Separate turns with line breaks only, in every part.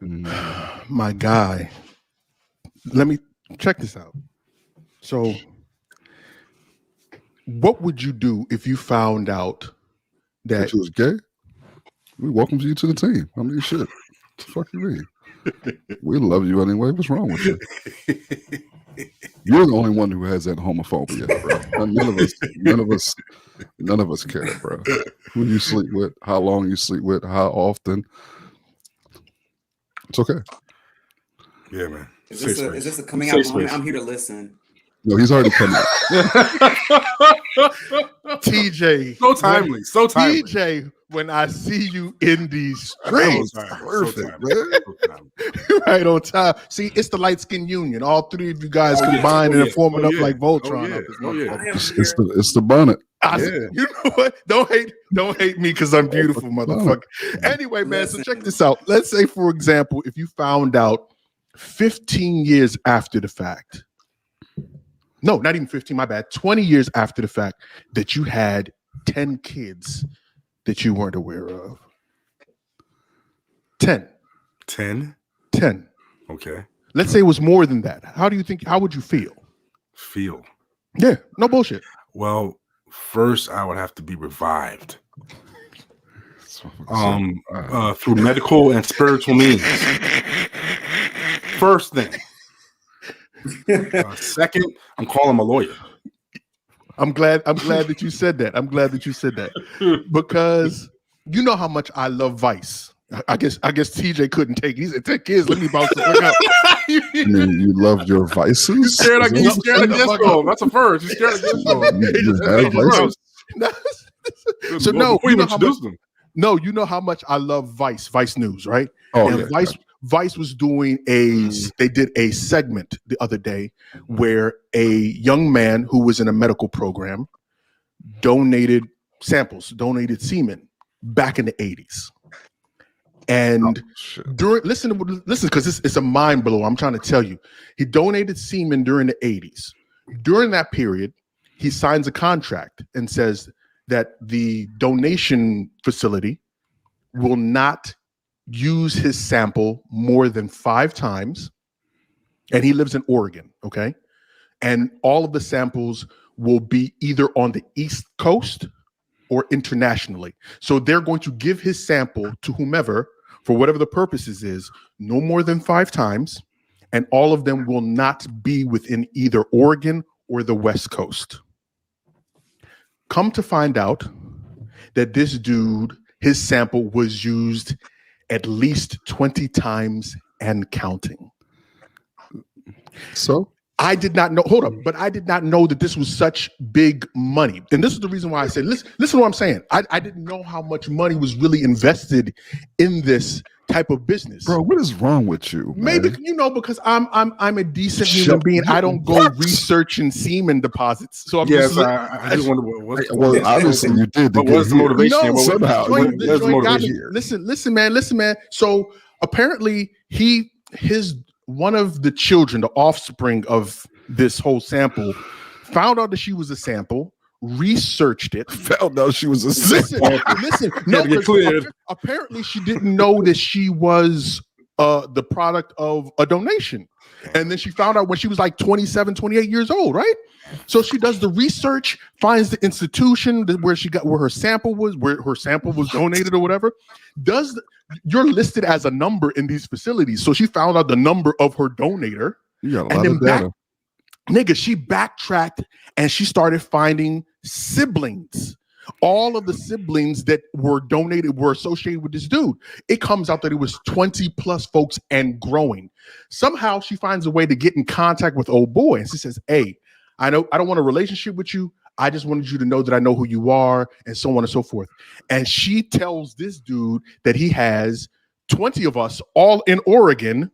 My guy. Let me check this out. So, what would you do if you found out that
you was gay? We welcome you to the team. I mean, shit. What the fuck you mean? We love you anyway. What's wrong with you? You're the only one who has that homophobia, bro. None of us care, bro. Who you sleep with, how long you sleep with, how often. It's okay.
Yeah, man.
Is this a coming out moment? I'm here to listen.
No, he's already come out.
TJ.
So timely.
TJ, when I see you in these streets,
perfect, man.
Right on time. See, it's the light skin union. All three of you guys combined and forming up like Voltron.
It's the bonnet.
You know what? Don't hate me because I'm beautiful, motherfucker. Anyway, man, so check this out. Let's say, for example, if you found out 15 years after the fact, no, not even 15, my bad, 20 years after the fact, that you had 10 kids that you weren't aware of. 10.
10?
10.
Okay.
Let's say it was more than that. How would you feel?
Yeah,
no bullshit.
Well, first I would have to be revived. Through medical and spiritual means. First thing. Second, I'm calling my lawyer.
I'm glad that you said that. Because you know how much I love Vice. I guess TJ couldn't take it. He said, 10 kids, let me bounce the fuck up.
I mean, you love your vices?
You scared against them. That's a first. You scared against them.
You have vices?
So no,
you introduce them.
No, you know how much I love Vice News, right?
Oh,
and
yeah.
Vice was doing they did a segment the other day where a young man who was in a medical program donated semen back in the 80s. And listen, because it's a mind blow. I'm trying to tell you, he donated semen during the 80s. During that period, he signs a contract and says that the donation facility will not use his sample more than 5 times. And he lives in Oregon, okay? And all of the samples will be either on the East Coast or internationally. So they're going to give his sample to whomever, for whatever the purposes is, no more than 5 times, and all of them will not be within either Oregon or the West Coast. Come to find out that this dude, his sample was used at least 20 times and counting.
So?
I did not know, but I did not know that this was such big money. And this is the reason why I said, listen to what I'm saying. I didn't know how much money was really invested in this type of business.
Bro, what is wrong with you?
Maybe,
man?
because I'm a decent human being. I don't go researching semen deposits. So I'm
I just wonder
well, obviously you did.
But what's the motivation?
No,
somehow.
Where's the motivation here?
Listen, man. So apparently one of the children, the offspring of this whole sample, found out that she was a sample, researched it,
found out she was a sample.
Listen. No, apparently she didn't know that she was the product of a donation. And then she found out when she was like 27, 28 years old, right? So she does the research, finds the institution where her sample was donated or whatever. You're listed as a number in these facilities. So she found out the number of her donator.
You got a lot of data.
She backtracked and she started finding siblings. All of the siblings that were donated were associated with this dude. It comes out that it was 20 plus folks and growing. Somehow she finds a way to get in contact with old boy. And she says, hey, I know I don't want a relationship with you. I just wanted you to know that I know who you are, and so on and so forth. And she tells this dude that he has 20 of us all in Oregon.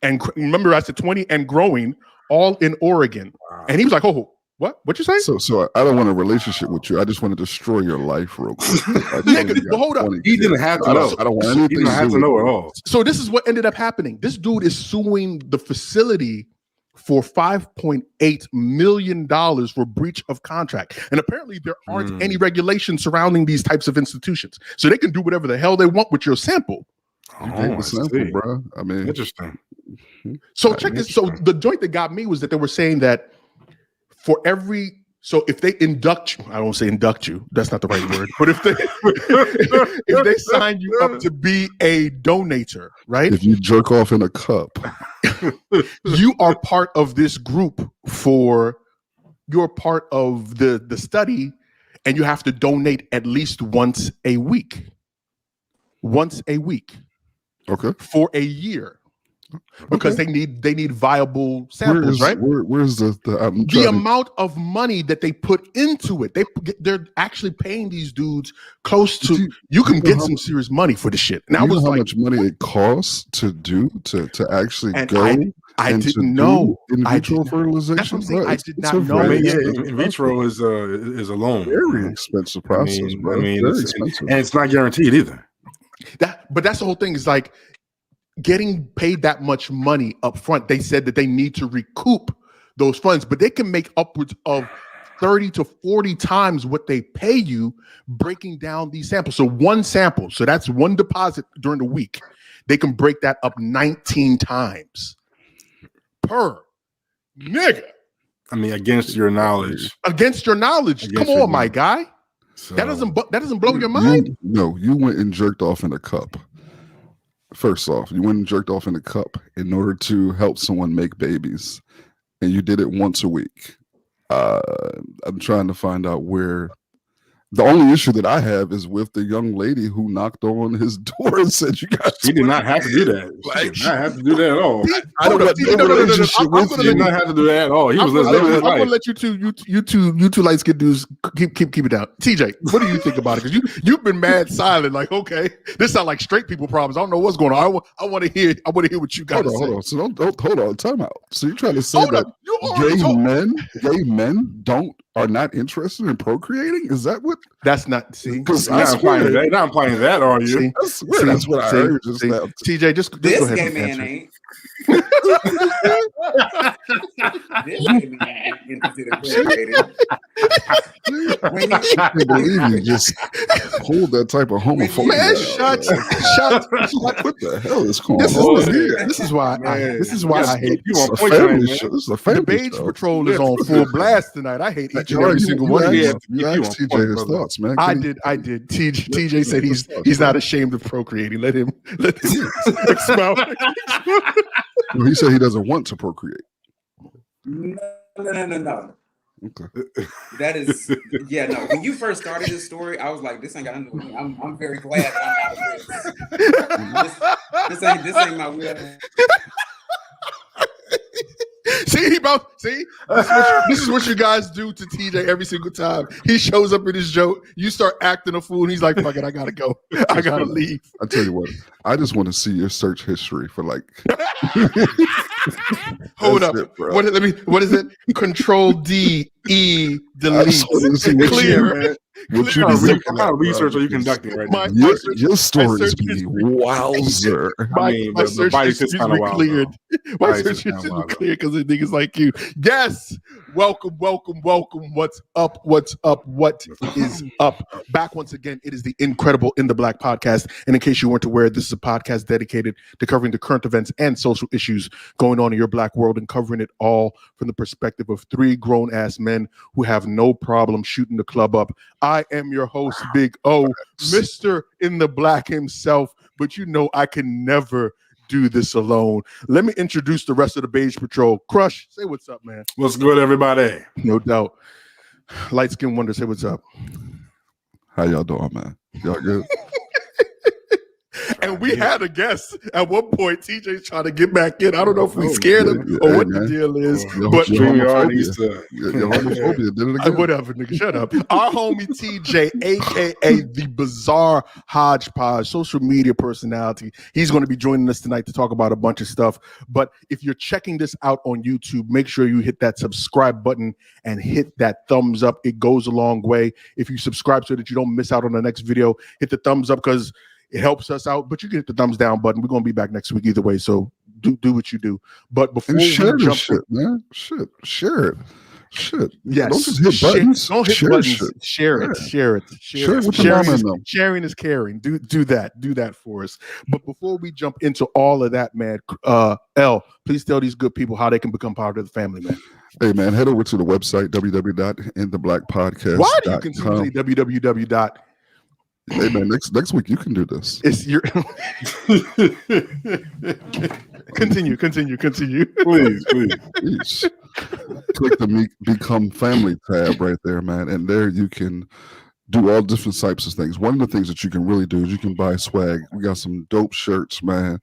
And remember, I said 20 and growing, all in Oregon. Wow. And he was like, oh, what? What you say?
So I don't want a relationship with you. I just want to destroy your life real quick.
But hold up.
He didn't have to know.
I don't want anything.
He didn't have to know at all.
So this is what ended up happening. This dude is suing the facility for $5.8 million for breach of contract. And apparently there aren't any regulations surrounding these types of institutions. So they can do whatever the hell they want with your sample.
You gave the sample, bro. I mean,
interesting.
So check this. So the joint that got me was that they were saying that for every, so if they induct you, I don't say induct you, that's not the right word, but if they sign you up to be a donator, right?
If you jerk off in a cup,
you are part of this group you're part of the study, and you have to donate at least once a week. Once a week.
Okay.
For a year. Because they need viable samples, right?
Where's the
amount of money that they put into it? They're actually paying these dudes close to. You can get some serious money for the shit. And
you know how much money it costs to actually go.
I didn't know.
In vitro fertilization.
That's what I'm saying. I did not know.
In vitro is a loan.
Very expensive process, bro. Very expensive,
and it's not guaranteed either.
But that's the whole thing. Is like getting paid that much money up front. They said that they need to recoup those funds, but they can make upwards of 30 to 40 times what they pay you breaking down these samples. So one sample, so that's one deposit during the week. They can break that up 19 times per nigga.
I mean, against your knowledge.
Come on, my guy. So, that doesn't blow your mind?
You went and jerked off in a cup. First off, you went and jerked off in a cup in order to help someone make babies, and you did it once a week. I'm trying to find out where. The only issue that I have is with the young lady who knocked on his door and said, "You guys."
She did not have to do that. She did not have to do that at all.
I don't know.
She did not have to do that at all. He was living his life.
I'm gonna let you two light skinned dudes keep it down. TJ, what do you think about it? Because you've been mad silent. Like, okay, this sounds like straight people problems. I don't know what's going on. I want to hear what you got to say.
Hold on. So don't hold on. Time out. So you're trying to say that gay men are not interested in procreating? Is that what?
That's not. See,
because
you're not implying that, are you?
That's what I heard just now.
TJ, just
this
go ahead.
Gay man ain't.
I can't believe you just pulled that type of homophobia.
Man, shut.
What the hell is going on here?
This is why I hate
you. This is a family show. This is a family
show. The Beige Patrol is on full blast tonight. I hate each and every single one of you.
You asked TJ his thoughts, man.
I did. TJ said he's not ashamed of procreating. Let him expound.
Well, he said he doesn't want to procreate.
No.
Okay.
That is, no. When you first started this story, I was like, "This ain't got nothing to do with me." I'm very glad that I'm out of this. This ain't my wheel.
See, this is what you guys do to TJ every single time. He shows up in his joke. You start acting a fool, and he's like, "Fuck it, I gotta go. I gotta leave."
I tell you what, I just want to see your search history for like.
Hold up. What is it? Control D E delete. Clear.
What kind of research are you conducting right now?
Your stories be wowzer.
My search history be cleared. My search history be cleared because of niggas like you. Yes. Welcome. What's up? What is up? Back once again. It is the Incredible in the Black podcast. And in case you weren't aware, this is a podcast dedicated to covering the current events and social issues going on in your Black world and covering it all from the perspective of three grown-ass men who have no problem shooting the club up. I am your host, Big O, Mr. in the Black himself, but you know I can never do this alone. Let me introduce the rest of the Beige Patrol. Crush, say what's up, man.
What's good, everybody?
No doubt. Light Skin Wonder, say what's up.
How y'all doing, man? Y'all good?
And we had a guest at one point. TJ's trying to get back in. I don't know if we scared him or what the deal is. But
your homophobia did it again.
Whatever, nigga. Shut up. Our homie TJ, aka the Bzarhodgepodge, social media personality. He's going to be joining us tonight to talk about a bunch of stuff. But if you're checking this out on YouTube, make sure you hit that subscribe button and hit that thumbs up. It goes a long way. If you subscribe so that you don't miss out on the next video, hit the thumbs up because it helps us out, but you can hit the thumbs down button. We're going to be back next week either way, so do what you do. But before
share
we jump
shit, man. Share it. Shit.
Yes.
Don't just hit buttons.
Don't hit
Share
buttons.
shit.
Share it.
Yeah.
Share it.
Share it with your mama and them.
Sharing is caring. Do that. Do that for us. But before we jump into all of that, man, L, please tell these good people how they can become part of the family, man.
Hey, man, head over to the website, www.intheblackpodcast.com.
Why do you continue to say www?
Hey, man, next week you can do this.
It's your continue.
Please.
Jeez. Click the Become Family tab right there, man. And there you can do all different types of things. One of the things that you can really do is you can buy swag. We got some dope shirts, man,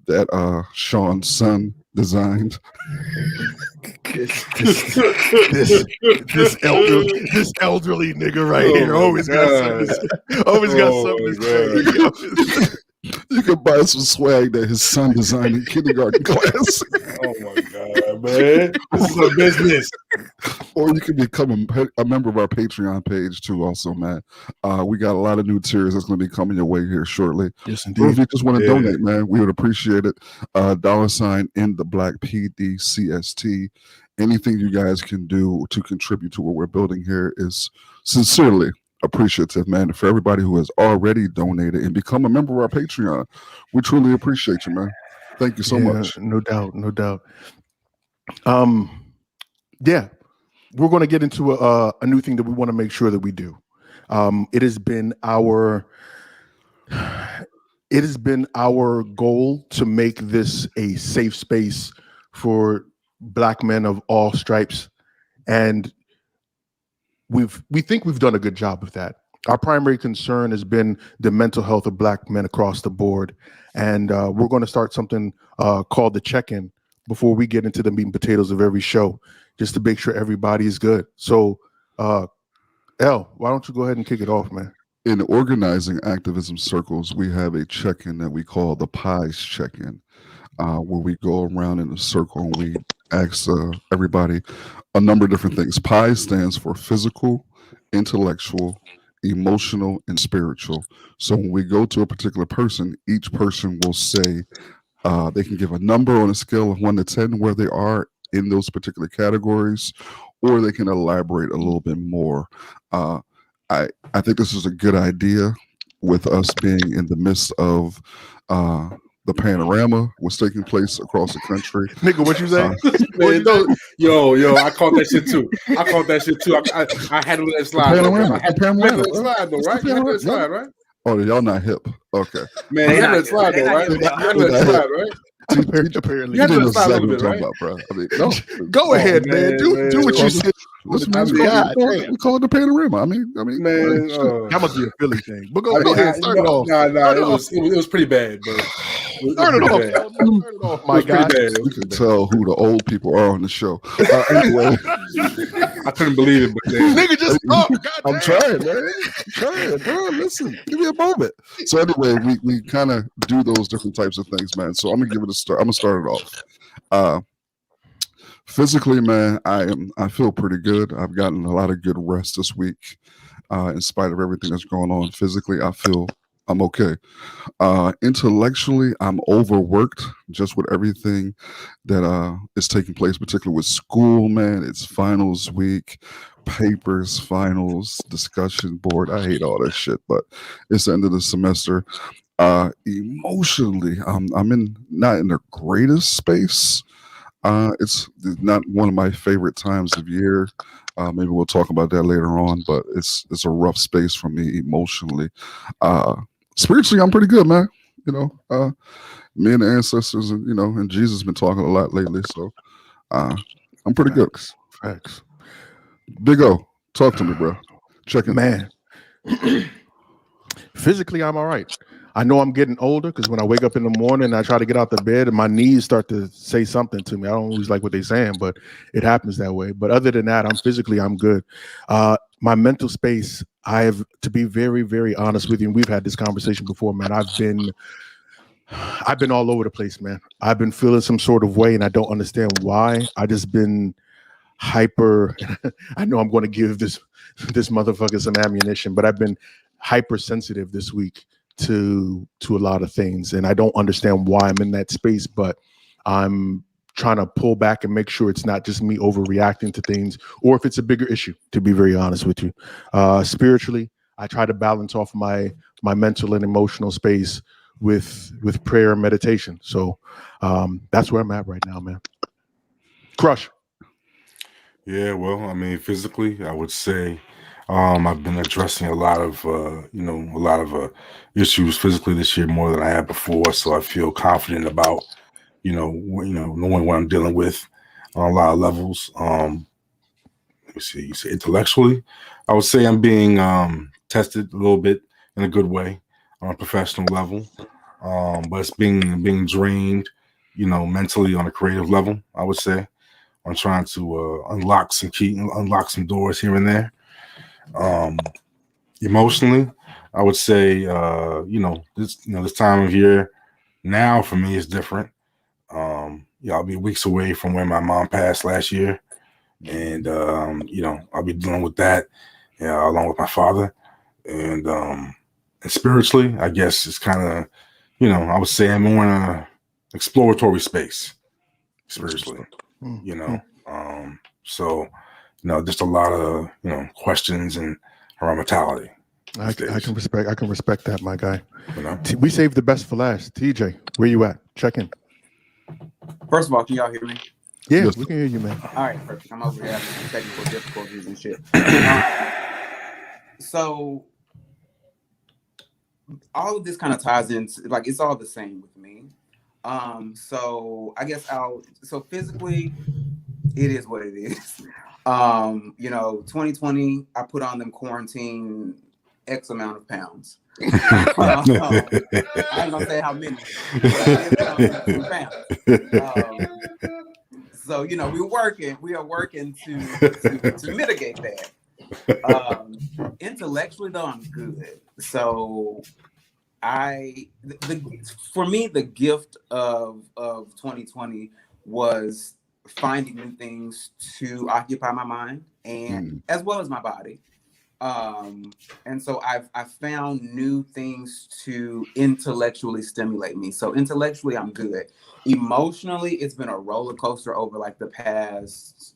that Sean's son designed.
this elderly nigga right here always got something to say.
You can buy some swag that his son designed in kindergarten class.
Oh my God, man. This is a business.
Or you can become a member of our Patreon page too, also, man. We got a lot of new tiers that's going to be coming your way here shortly.
Yes,
Or if
indeed.
you just want to donate, man, we would appreciate it. $ in the Black PDCST. Anything you guys can do to contribute to what we're building here is sincerely appreciative, man. For everybody who has already donated and become a member of our Patreon, we truly appreciate you, man. Thank you so much.
No doubt. Yeah, we're going to get into a new thing that we want to make sure that we do. It has been our goal to make this a safe space for Black men of all stripes, and we think we've done a good job of that. Our primary concern has been the mental health of Black men across the board, and we're going to start something called the check-in before we get into the meat and potatoes of every show, just to make sure everybody is good. So, L, why don't you go ahead and kick it off, man?
In organizing activism circles, we have a check-in that we call the Pies check-in, where we go around in a circle and we ask everybody a number of different things. PIE stands for physical, intellectual, emotional, and spiritual. So when we go to a particular person, each person will say they can give a number on a scale of 1 to 10 where they are in those particular categories, or they can elaborate a little bit more. I think this is a good idea with us being in the midst of the panorama was taking place across the country.
Nigga, what you say?
Man, yo, I caught that shit too. I had to let it slide.
Panorama.
I had to let it slide, though, right? You had to let it slide, right?
Oh, y'all not hip. Okay.
Man, you had to let it slide, though, right? You had to let it slide, right?
Apparently,
You had to
know
let it slide a
exactly
little
what
bit,
I'm
right?
talking about, bro. I mean, no.
go ahead, man. Do what you said.
Listen, man,
God,
we call it the panorama. I mean,
Man,
That must be a Philly thing. But go ahead, start it off.
it was pretty bad, but
Start it off, my guy.
you can tell who the old people are on the show. Anyway,
I couldn't believe it, but then,
Nigga, just talk.
I'm trying, man. I'm trying, bro. Listen, give me a moment. So anyway, we kind of do those different types of things, man. So I'm gonna give it a start. I'm gonna start it off. Physically, man, I feel pretty good. I've gotten a lot of good rest this week, in spite of everything that's going on. Physically, I feel I'm okay. Intellectually, I'm overworked just with everything that is taking place, particularly with school, man. It's finals week, papers, finals, discussion board. I hate all that shit, but it's the end of the semester. Emotionally, I'm not in the greatest space. It's not one of my favorite times of year. Maybe we'll talk about that later on, but it's a rough space for me emotionally. Spiritually, I'm pretty good, man. You know, me and the ancestors, and Jesus been talking a lot lately, so I'm pretty good.
Facts.
Big O, talk to me, bro. Check it,
Man. Physically, I'm all right. I know I'm getting older because when I wake up in the morning, I try to get out the bed and my knees start to say something to me. I don't always like what they're saying, but it happens that way. But other than that, I'm good. My mental space, I have to be very, very honest with you. And we've had this conversation before, man. I've been all over the place, man. I've been feeling some sort of way and I don't understand why. I just been hyper. I know I'm going to give this motherfucker some ammunition, but I've been hypersensitive this week to a lot of things, and I don't understand why I'm in that space, but I'm trying to pull back and make sure it's not just me overreacting to things, or if it's a bigger issue, to be very honest with you. Spiritually, I try to balance off my mental and emotional space with prayer and meditation. So that's where I'm at right now, man. Crush.
Yeah, well, I mean, physically, I would say I've been addressing a lot of issues physically this year more than I had before. So I feel confident about knowing what I'm dealing with on a lot of levels. Let me see. You say intellectually, I would say I'm being tested a little bit in a good way on a professional level, but it's being drained, mentally on a creative level. I would say. I'm trying to unlock some doors here and there. Emotionally, I would say, this time of year now for me is different. I'll be weeks away from when my mom passed last year, and I'll be dealing with that, along with my father, and spiritually, I guess it's kind of, I would say I'm more in a exploratory space spiritually. So just a lot of questions and around mentality.
I can respect that, my guy. We saved the best for last. TJ, where you at? Check in.
First of all, can y'all hear me?
Yeah, we can hear you, man.
All right, perfect. I'm over here having some technical difficulties and shit. So all of this kind of ties into, like, it's all the same with me. So I guess so physically, it is what it is. 2020, I put on them quarantine X amount of pounds. I ain't gonna say how many, pounds. So we are working to mitigate that. Intellectually though, I'm good. So for me, the gift of 2020 was finding new things to occupy my mind and as well as my body. And so I've found new things to intellectually stimulate me. So intellectually, I'm good. Emotionally, it's been a roller coaster over like the past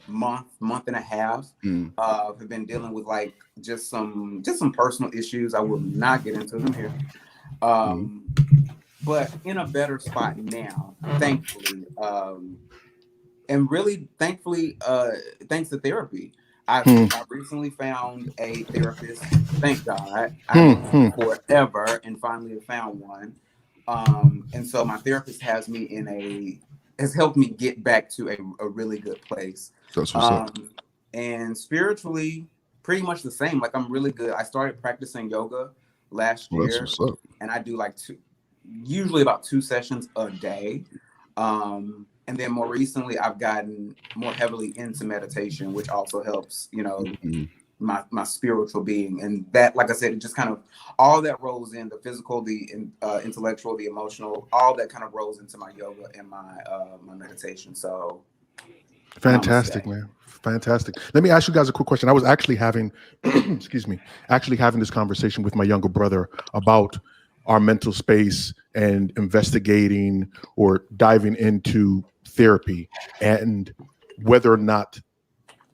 month and a half. I've been dealing with like just some personal issues. I will not get into them here. But in a better spot now, thankfully. And really, thankfully, thanks to therapy. I recently found a therapist. Thank God. I've been forever and finally have found one. And so my therapist has helped me get back to a really good place.
That's what's up.
And spiritually, pretty much the same. Like, I'm really good. I started practicing yoga last year.
That's what's up.
And I do usually about 2 sessions a day. And then more recently, I've gotten more heavily into meditation, which also helps, my spiritual being. And that, like I said, it just kind of, all that rolls in, the physical, the intellectual, the emotional, all that kind of rolls into my yoga and my meditation. So
fantastic, man. Fantastic. Let me ask you guys a quick question. I was actually having, this conversation with my younger brother about our mental space and investigating or diving into therapy and whether or not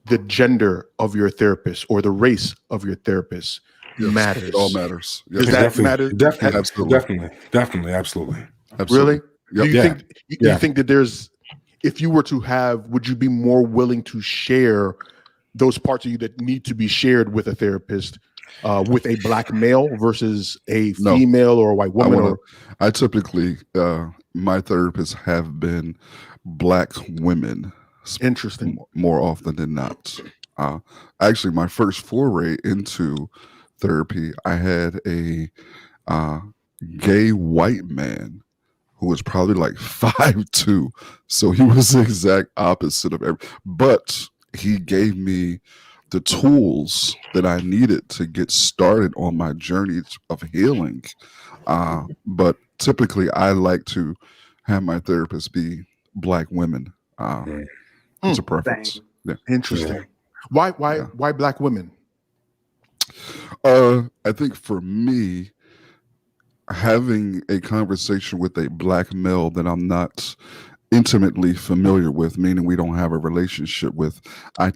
the gender of your therapist or the race of your therapist matters.
It all matters.
Does that matter?
Definitely, absolutely.
Really?
Yep.
Do you think that if you were to would you be more willing to share those parts of you that need to be shared with a therapist with a black male versus a female or a white woman?
I typically, my therapists have been black women.
Interesting.
More often than not. Actually, my first foray into therapy, I had a gay white man who was probably like 5'2". So he was the exact opposite of but he gave me the tools that I needed to get started on my journey of healing. But typically I like to have my therapist be black women. It's a preference. Yeah.
Interesting. Why black women?
I think for me, having a conversation with a black male that I'm not intimately familiar with, meaning we don't have a relationship with, I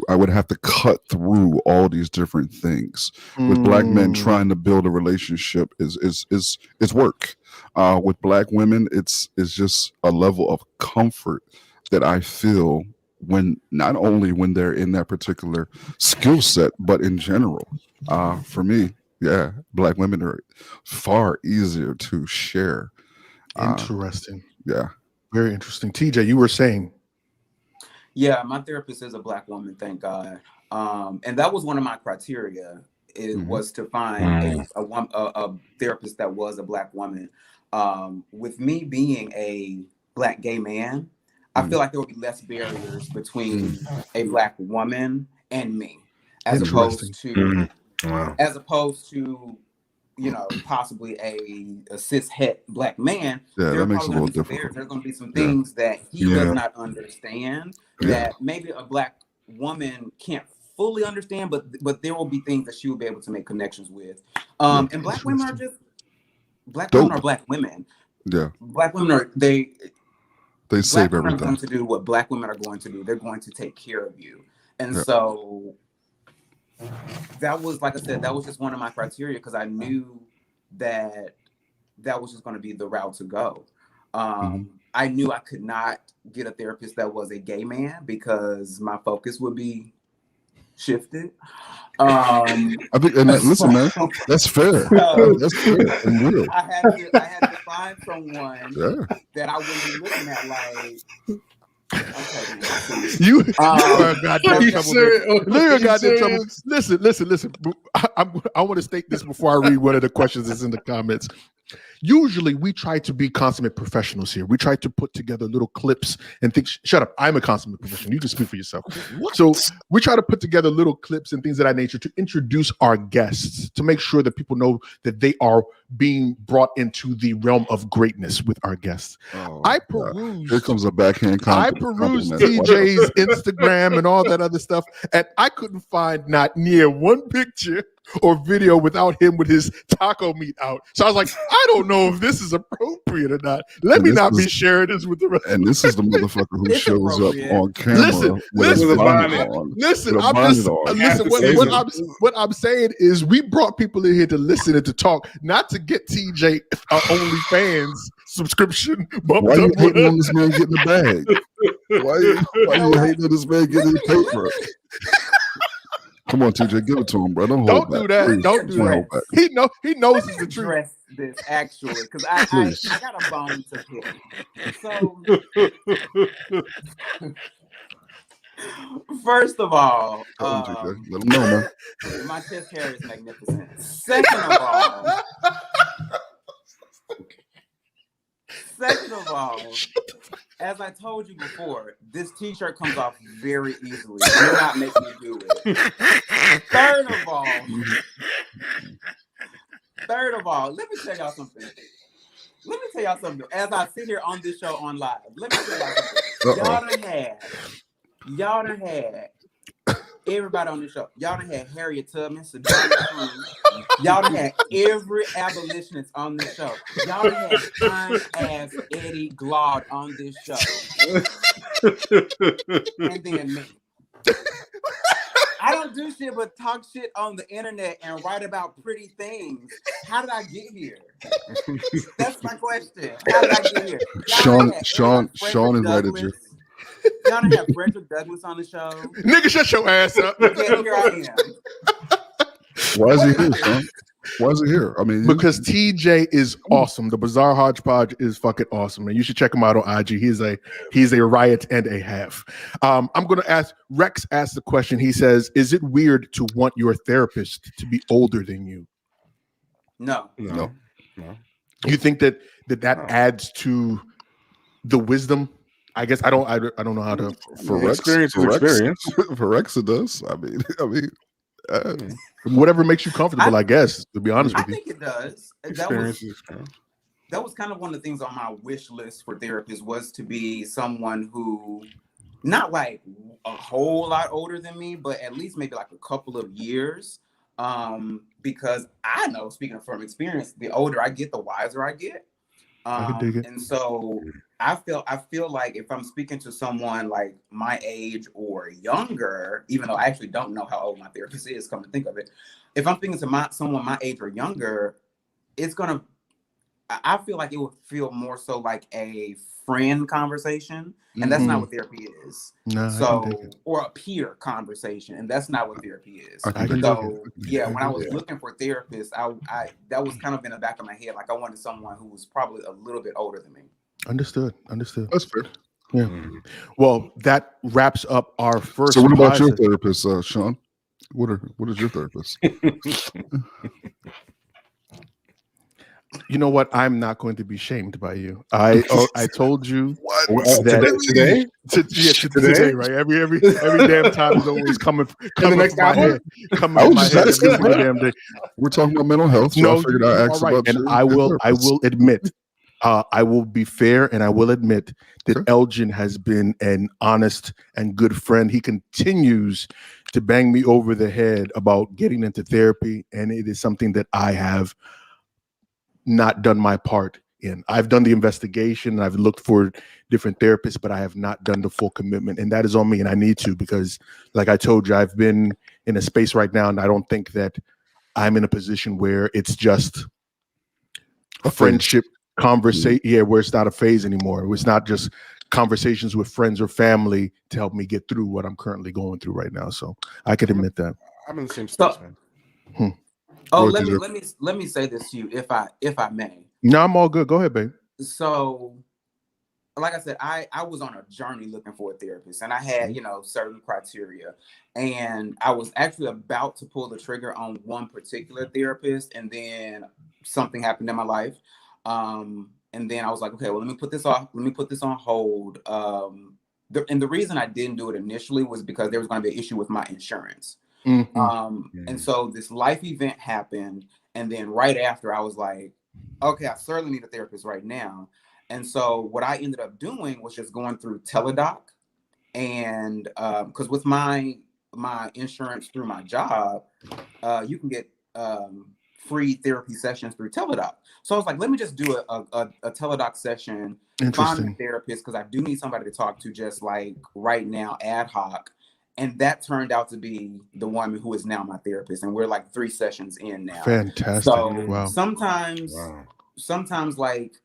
would have to cut through all these different things. With black men, trying to build a relationship is work. With black women, it's just a level of comfort that I feel when, not only when they're in that particular skill set, but in general. For me, yeah, black women are far easier to share.
Interesting.
Yeah.
Very interesting. TJ, you were saying.
Yeah, my therapist is a black woman, thank God. And that was one of my criteria. It was to find a therapist that was a black woman. With me being a black gay man, I feel like there would be less barriers between a black woman and me, as opposed to you know, possibly a cis het black man.
Yeah,
there
that makes a little
There's
difficult.
going to be some things that he does not understand that maybe a black woman can't fully understand, but there will be things that she will be able to make connections with. And black women are just women are black women.
Yeah,
black women are they
save
women
everything.
are going to do what black women are going to do. They're going to take care of you, and
Yeah.
so that was, like I said, that was just one of my criteria, because I knew that was just going to be the route to go. I knew I could not get a therapist that was a gay man, because my focus would be shifted.
I think, and listen, man, that's fair. That's fair and real.
I had to find someone that I wouldn't be looking at like.
You are a goddamn trouble. Listen. I want to state this before I read one of the questions that's in the comments. Usually we try to be consummate professionals here. We try to put together little clips and things. Shut up. I'm a consummate professional. You can speak for yourself. So we try to put together little clips and things of that nature to introduce our guests, to make sure that people know that they are being brought into the realm of greatness with our guests. I perused.
Here comes a backhand compliment.
I perused TJ's Instagram and all that other stuff, and I couldn't find not near one picture or video without him with his taco meat out. So I was like, I don't know if this is appropriate or not. Let me not be sharing this with the rest.
And this is the motherfucker who shows up on camera
What I'm saying is, we brought people in here to listen and to talk, not to get TJ OnlyFans subscription bumped
Why
up.
You hating on this man getting the bag? Why you hating on this man getting the paper? Come on, TJ, give it to him, bro. Don't
do that. Please. Don't do that. He knows it's the truth.
Address this actually, because I got a bone to pick. So, first of all,
let him know, man.
My chest hair is magnificent. Second of all, as I told you before, this t-shirt comes off very easily. Do not make me do it. Third of all, let me tell y'all something. As I sit here on this show on live, let me tell y'all something. Y'all done had everybody on the show. Y'all done had Harriet Tubman, Sabrina Cruz. Y'all done had every abolitionist on this show. Y'all done had fine-ass Eddie Glaude on this show. And then me. I don't do shit but talk shit on the internet and write about pretty things. How did I get here? That's my question. How did I get here?
Sean invited you.
Y'all done have Frederick Douglass on the show.
Nigga, shut your ass up.
Yeah, here I am.
Why is he here, Sean? Why is he here? I mean,
because TJ is awesome. The Bzarhodgepodge is fucking awesome, and you should check him out on IG. He's a riot and a half. I'm gonna ask Rex. Asked the question. He says, "Is it weird to want your therapist to be older than you?"
No.
You think that adds to the wisdom? I guess I don't know how to.
For Rex, for Rex, it does. I mean.
Whatever makes you comfortable, I guess. To be honest with you,
I think it does. That was kind of one of the things on my wish list for therapists, was to be someone who, not like a whole lot older than me, but at least maybe like a couple of years. Because I know, speaking from experience, the older I get, the wiser I get.
I can dig it.
And so I feel like if I'm speaking to someone like my age or younger, even though I actually don't know how old my therapist is, come to think of it, if I'm speaking to someone my age or younger, I feel like it would feel more so like a friend conversation, and that's not what therapy is.
No,
So, or a peer conversation, and that's not what therapy is.
I can
So,
dig it.
yeah, when I was looking for therapists, I that was kind of in the back of my head, like I wanted someone who was probably a little bit older than me.
Understood.
That's fair.
Yeah. Well, that wraps up our first.
So, what about your therapist, Sean? What is your therapist?
You know what? I'm not going to be shamed by you. I told you
Today?
Today, right? Every damn time is always coming
the next
from my
hour?
head. Coming from my head every single damn day.
We're talking about mental health, so I figured I'd ask about
and I will admit, I will be fair and I will admit that Elgin has been an honest and good friend. He continues to bang me over the head about getting into therapy, and it is something that I have not done my part in. I've done the investigation, I've looked for different therapists, but I have not done the full commitment, and that is on me, and I need to, because like I told you, I've been in a space right now, and I don't think that I'm in a position where it's just a friendship conversation, where it's not a phase anymore. It's not just conversations with friends or family to help me get through what I'm currently going through right now. So I could admit that.
I'm in the same space, man.
Oh, let me say this to you, if I may.
No, I'm all good. Go ahead, babe.
So, like I said, I was on a journey looking for a therapist, and I had certain criteria, and I was actually about to pull the trigger on one particular therapist, and then something happened in my life, and then I was like, okay, well, let me put this on hold. And the reason I didn't do it initially was because there was going to be an issue with my insurance. And so this life event happened, and then right after I was like, okay, I certainly need a therapist right now. And so what I ended up doing was just going through Teledoc, and because with my insurance through my job, you can get free therapy sessions through Teledoc. So I was like, let me just do a Teledoc session, find a therapist, because I do need somebody to talk to just like right now, ad hoc. And that turned out to be the woman who is now my therapist. And we're like 3 sessions in now.
Fantastic.
So sometimes like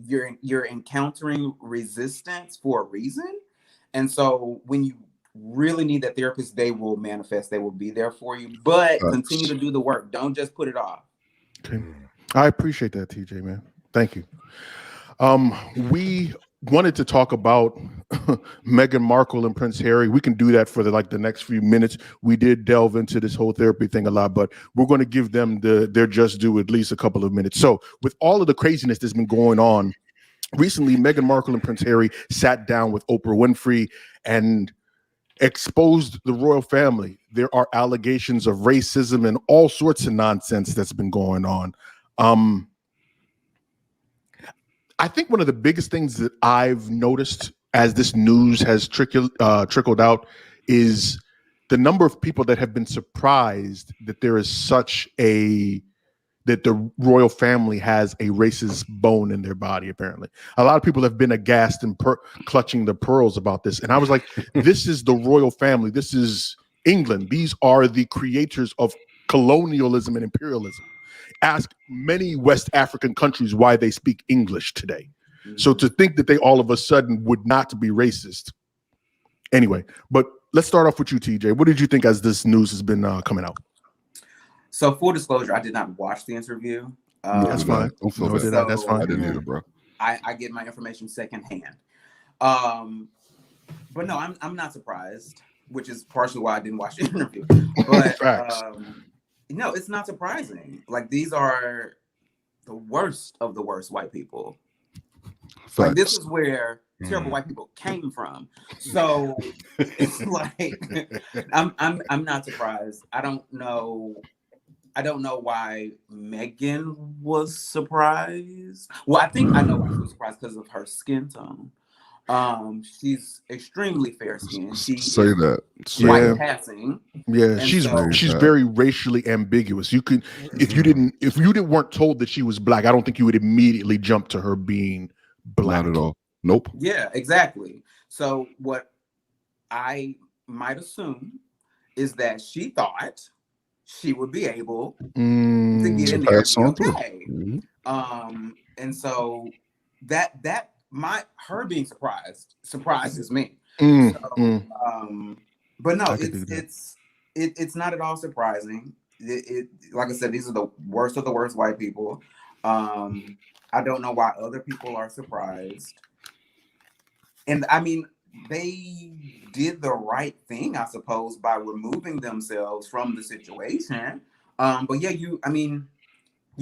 you're encountering resistance for a reason. And so when you really need that therapist, they will manifest, they will be there for you, but continue to do the work. Don't just put it off.
Okay. I appreciate that, TJ, man. Thank you. We wanted to talk about Meghan Markle and Prince Harry. We can do that for the next few minutes. We did delve into this whole therapy thing a lot, but we're going to give them their just due at least a couple of minutes. So with all of the craziness that's been going on recently, Meghan Markle and Prince Harry sat down with Oprah Winfrey and exposed the royal family. There are allegations of racism and all sorts of nonsense that's been going on. I think one of the biggest things that I've noticed as this news has trickled out is the number of people that have been surprised that there is that the royal family has a racist bone in their body. Apparently, a lot of people have been aghast and clutching the pearls about this. And I was like, this is the royal family. This is England. These are the creators of colonialism and imperialism. Ask many West African countries why they speak English today. So to think that they all of a sudden would not be racist. Anyway, but let's start off with you, TJ. What did you think as this news has been coming out?
So full disclosure, I did not watch the interview.
That's fine.
Don't feel bad.
That's fine.
I didn't either, bro.
I get my information secondhand. But no, I'm not surprised, which is partially why I didn't watch the interview. But no, it's not surprising. Like, these are the worst of the worst white people.
Facts.
Like, this is where terrible white people came from. So it's like I'm not surprised. I don't know why Meghan was surprised. Well, I think I know why she was surprised, because of her skin tone. She's extremely fair skinned. She
Say
is
that.
white passing.
Yeah,
And
she's
so-
very racially ambiguous. You could if you weren't told that she was black, I don't think you would immediately jump to her being black.
Not at all. Nope.
Yeah, exactly. So what I might assume is that she thought she would be able to get in there and be okay. And so her being surprises me. But no, it's not at all surprising. It like I said, these are the worst of the worst white people. I don't know why other people are surprised. And I mean, they did the right thing, I suppose, by removing themselves from the situation. But yeah, you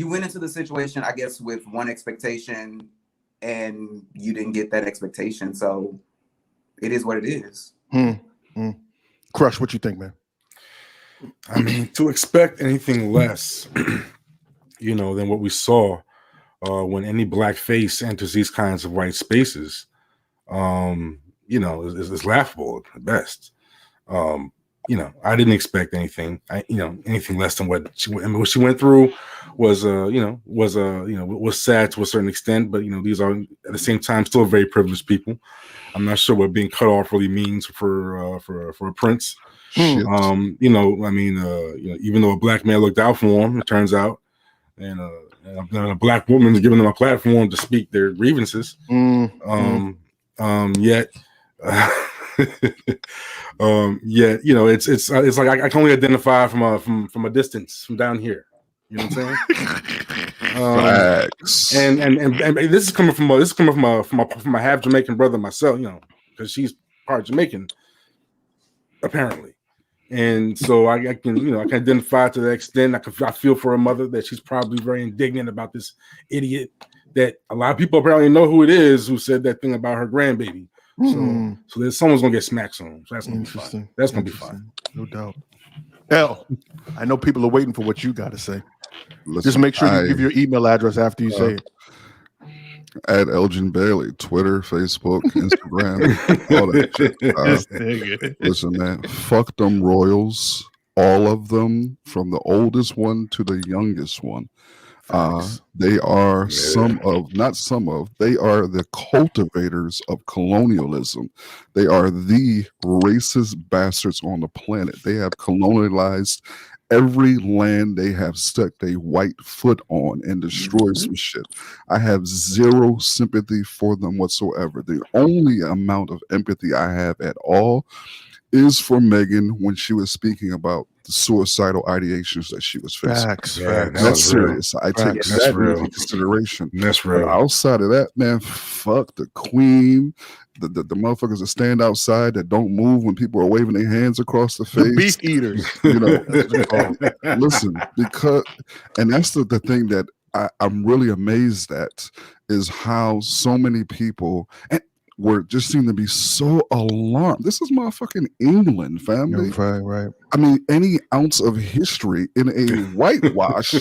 went into the situation, I guess, with one expectation, and you didn't get that expectation. So it is what it is.
Crush, what you think, man?
I mean, to expect anything less, than what we saw when any black face enters these kinds of white spaces, is laughable at best. I didn't expect anything. Anything less than what she went through was sad to a certain extent. But these are at the same time still very privileged people. I'm not sure what being cut off really means for a prince. Even though a black man looked out for him, it turns out, and a black woman is giving them a platform to speak their grievances. Yet, it's like I can only identify from a distance, from down here. You know what I'm saying?
Facts.
And this is coming from my half Jamaican brother myself, because she's part Jamaican, apparently. And so I can identify to that extent. I feel for her mother that she's probably very indignant about this idiot that a lot of people apparently know who it is who said that thing about her grandbaby. So there's someone's gonna get smacked soon. So that's gonna be fun. That's gonna be fun.
No doubt. L, I know people are waiting for what you got to say.
Listen,
just make sure you give your email address after you say it.
At Elgin Bailey, Twitter, Facebook, Instagram, all that shit. Listen, man, fuck them Royals, all of them, from the oldest one to the youngest one. They are they are the cultivators of colonialism. They are the racist bastards on the planet. They have colonialized every land they have stuck a white foot on and destroyed some shit. I have zero sympathy for them whatsoever. The only amount of empathy I have at all is for Meghan when she was speaking about the suicidal ideations that she was facing.
Facts.
That's serious. I take that into consideration.
That's real.
But outside of that, man, fuck the queen. The motherfuckers that stand outside that don't move when people are waving their hands across the face.
The beef eaters.
Listen, and that's the thing that I'm really amazed at is how so many people were just seem to be so alarmed. This is motherfucking England, family.
Right.
I mean, any ounce of history in a whitewash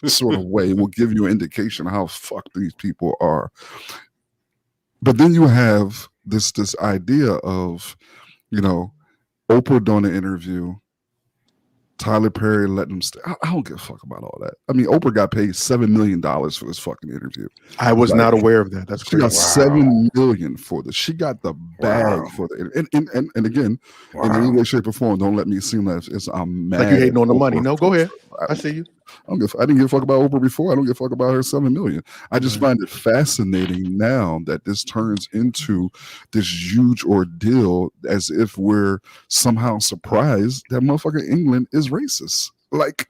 sort of way will give you an indication how fucked these people are. But then you have this idea of, Oprah doing an interview, Tyler Perry letting them stay. I don't give a fuck about all that. I mean, Oprah got paid $7 million for this fucking interview.
I was not aware of that. That's crazy.
She got $7 million for this. She got the bag for the and again, in any way, shape, or form, don't let me seem like I'm mad.
Like you hating on the money. No, go ahead. I see you.
I didn't give a fuck about Oprah before. I don't give a fuck about her $7 million. I just find it fascinating now that this turns into this huge ordeal as if we're somehow surprised that motherfucking England is racist. Like,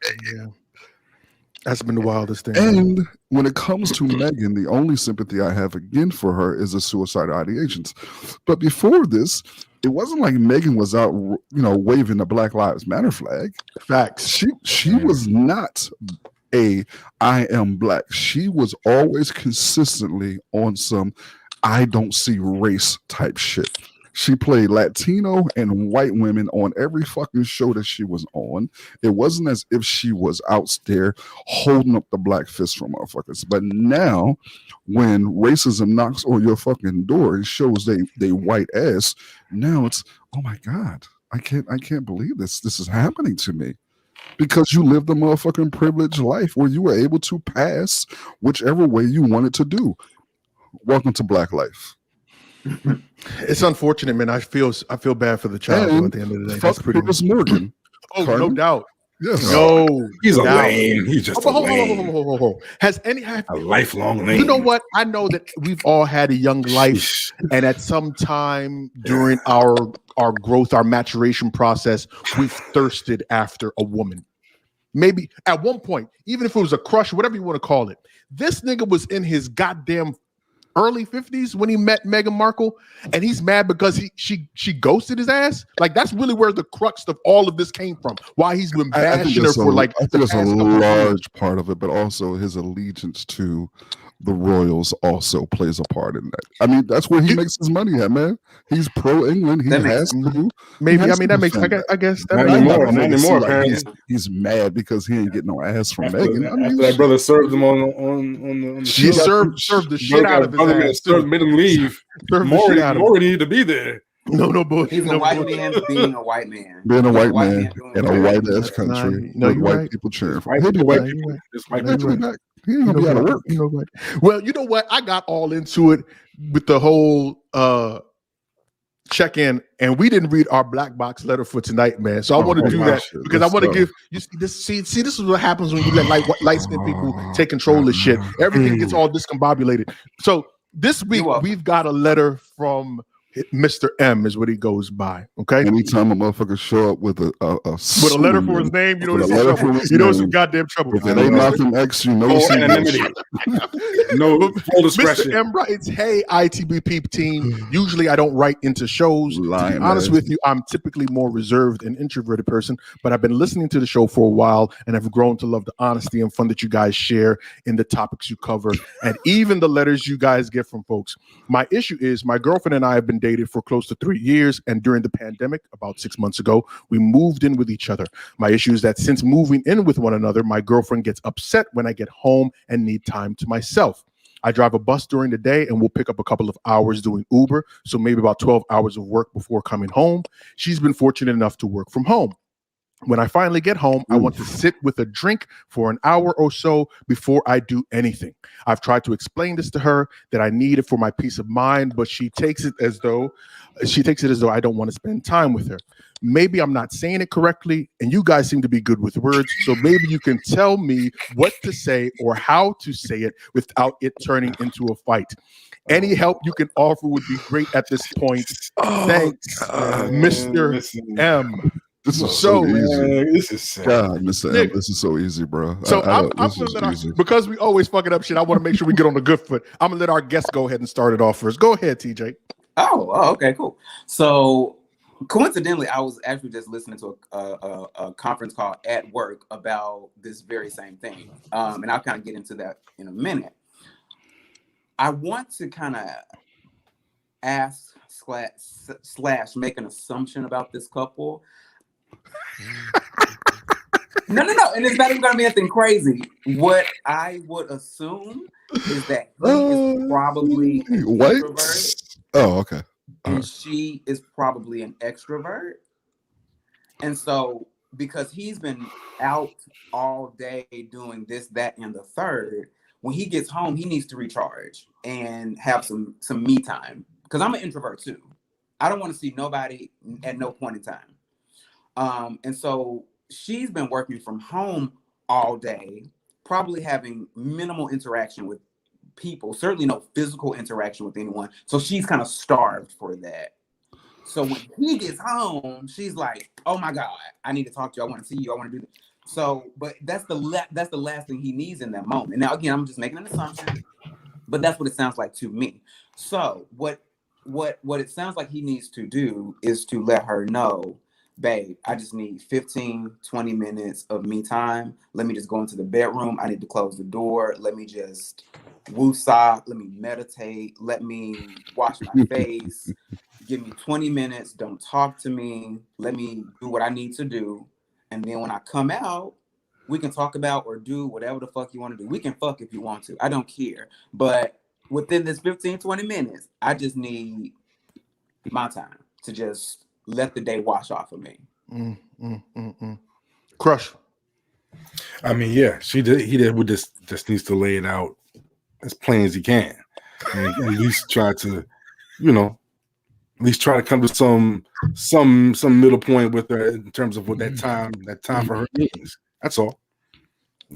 that's been the wildest thing.
And when it comes to Meghan, the only sympathy I have again for her is the suicide ideations. But before this, it wasn't like Meghan was out, waving the Black Lives Matter flag.
Facts.
She was not I am black. She was always consistently on some I don't see race type shit. She played Latino and white women on every fucking show that she was on. It wasn't as if she was out there holding up the black fist for motherfuckers. But now, when racism knocks on your fucking door and shows they white ass, now it's, oh my God, I can't believe this. This is happening to me. Because you lived a motherfucking privileged life where you were able to pass whichever way you wanted to do. Welcome to Black life.
It's unfortunate, man. I feel bad for the child though, at the end of the day.
Fuck Chris Morgan.
Oh, no doubt.
Yes.
No,
he's a lame. He's just a lame.
Hold. Has
a lifelong lame?
You know what? I know that we've all had a young life, and at some time during our growth, our maturation process, we've thirsted after a woman. Maybe at one point, even if it was a crush, whatever you want to call it. This nigga was in his goddamn early 50s when he met Meghan Markle, and he's mad because she ghosted his ass. Like, that's really where the crux of all of this came from. Why he's been bashing her for like.
I think it's a large part of it, but also his allegiance to the Royals also plays a part in that. I mean, that's where he makes his money at, man. He's pro England. He has to.
Maybe I mean that makes. I guess that
not anymore.
Like he's mad because he ain't getting no ass from Meghan.
After that brother served him on the
she served the shit out of his ass.
Made him leave. More needed to be there.
No, boy.
He's a white man being a white man.
Being a white man in a white ass country.
No,
with white
right.
people cheering for
him.
He'll be
white
back.
people.
He'll be back. He ain't gonna be out of work.
Well, you know what? I got all into it with the whole check-in, and we didn't read our black box letter for tonight, man. So I want to do that because I want to give you this. See, this is what happens when you let light-skinned people take control of shit. Everything gets all discombobulated. So this week we've got a letter from Mr. M is what he goes by. Okay.
Anytime a motherfucker show up with a
letter for his name, you know some goddamn trouble.
If it ain't Malcolm X, you know
anonymity. No full discretion.
Mr. M writes, "Hey, ITBP team. Usually I don't write into shows. To be honest with you, I'm typically more reserved and introverted person, but I've been listening to the show for a while and have grown to love the honesty and fun that you guys share in the topics you cover, and even the letters you guys get from folks. My issue is my girlfriend and I have been dated for close to 3 years, and during the pandemic, about 6 months ago, we moved in with each other. My issue is that since moving in with one another, my girlfriend gets upset when I get home and need time to myself. I drive a bus during the day and we'll pick up a couple of hours doing Uber, so maybe about 12 hours of work before coming home. She's been fortunate enough to work from home. When I finally get home, I want to sit with a drink for an hour or so before I do anything. I've tried to explain this to her that I need it for my peace of mind, but she takes it as though I don't want to spend time with her. Maybe I'm not saying it correctly, and you guys seem to be good with words, so maybe you can tell me what to say or how to say it without it turning into a fight. Any help you can offer would be great at this point. Thanks, Mr. M.
This is so easy.
This is sad.
God, Mr. M, this is so easy, bro.
So I'm gonna because we always fuck it up shit. I want to make sure we get on the good foot. I'm gonna let our guests go ahead and start it off first. Go ahead, TJ.
Oh, okay, cool. So coincidentally, I was actually just listening to a conference call at work about this very same thing, and I'll kind of get into that in a minute. I want to kind of ask / make an assumption about this couple. No, and it's not even gonna be anything crazy. What I would assume is that he is probably an introvert.
Oh, okay.
And she is probably an extrovert. And so because he's been out all day doing this, that, and the third, when he gets home, he needs to recharge and have some me time. Because I'm an introvert too. I don't want to see nobody at no point in time. And so she's been working from home all day, probably having minimal interaction with people, certainly no physical interaction with anyone. So she's kind of starved for that. So when he gets home, she's like, oh my God, I need to talk to you. I want to see you. I want to do this. So, but that's the last thing he needs in that moment. Now, again, I'm just making an assumption, but that's what it sounds like to me. So what it sounds like he needs to do is to let her know, babe, I just need 15, 20 minutes of me time. Let me just go into the bedroom. I need to close the door. Let me just woosah. Let me meditate. Let me wash my face. give me 20 minutes. Don't talk to me. Let me do what I need to do. And then when I come out, we can talk about or do whatever the fuck you want to do. We can fuck if you want to. I don't care. But within this 15, 20 minutes, I just need my time to just let the day wash off of me.
Crush.
I mean, yeah, he did. We just needs to lay it out as plain as he can, and at least try to, at least try to come to some middle point with her in terms of what that time for her means. That's all. I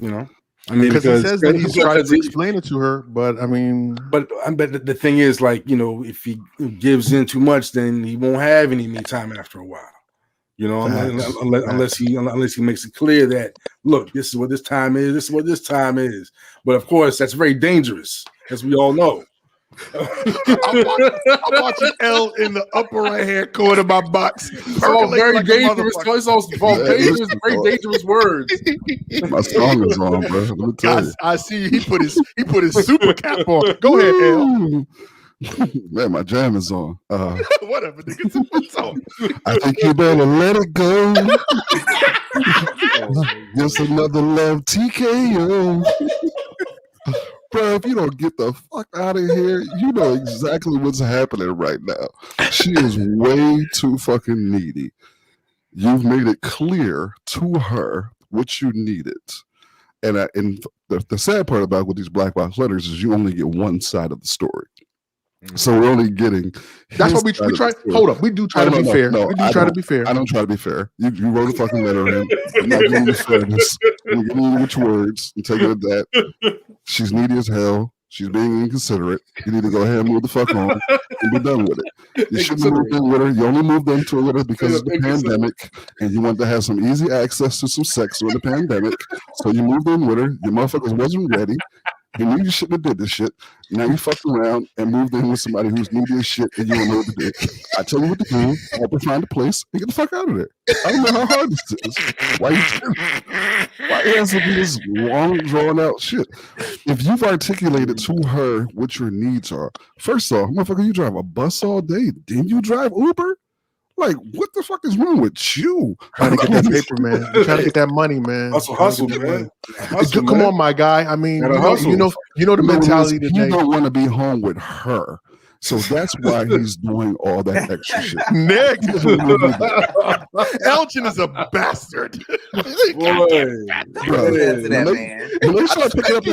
mean,
because he says that he's trying to explain it to her, but I mean,
but the thing is, like, if he gives in too much, then he won't have any me time after a while. Unless he makes it clear that, look, this is what this time is. This is what this time is. But of course, that's very dangerous, as we all know.
I'm watching L in the upper right hand corner of my box.
It's all very dangerous. It's all dangerous, very dangerous words.
My song is on, bro. Let me tell you.
I see he put his super cap on. Go ahead, L.
Man, my jam is on.
Whatever, nigga. It's on.
I think you better let it go. Just another love TKO. Bro, if you don't get the fuck out of here, you know exactly what's happening right now. She is way too fucking needy. You've made it clear to her what you needed. And the sad part about with these black box letters is you only get one side of the story. So we're only getting.
That's what we try. Hold up, we do try to be fair. We do try to be fair.
I don't try to be fair. You wrote a fucking letter in. I'm not giving you fairness. I'm giving you which words and take it at that. She's needy as hell. She's being inconsiderate. You need to go ahead and move the fuck on and be done with it. You shouldn't have moved in with her. You only moved into it with her because of the pandemic, and you wanted to have some easy access to some sex during the pandemic. So you moved in with her. Your motherfuckers wasn't ready. You knew you shouldn't have did this shit. Now you fucked around and moved in with somebody who's needy as shit and you don't know what to do. I tell you what to do. Help her find a place and get the fuck out of there. I don't know how hard this is. Why you answer this long, drawn out shit? If you've articulated to her what your needs are, first off, motherfucker, you drive a bus all day, then you drive Uber? Like, what the fuck is wrong with you?
Trying to get that paper, man. You're trying to get that money, man.
Hustle, man.
Come on, my guy. I mean, you know the mentality today.
You don't want to be home with her. So that's why he's doing all that extra shit.
Nick, Elgin is a bastard.
When they start picking up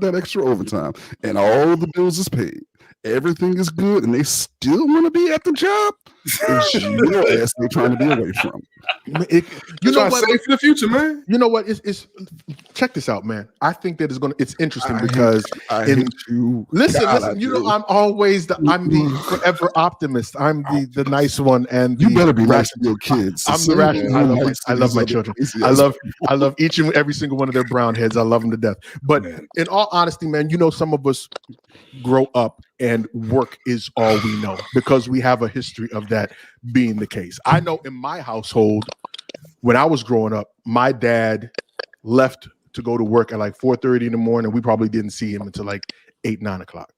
that extra overtime, and all the bills is paid, everything is good, and they still want to be at the job, it's your ass they're trying to be away from.
You know what? Save for the future, man.
You know what? It's check this out, man. I think that it's interesting because listen. You know, I'm the forever optimist. I'm the nice one, and
you better be nice to your kids.
I'm the rational. I love my children. I love each and every single one of their brown heads. I love them to death. But in all honesty, man, you know, some of us grow up and work is all we know because we have a history of that being the case. I know in my household, when I was growing up, my dad left to go to work at like 4:30 in the morning. We probably didn't see him until like 8, 9 o'clock.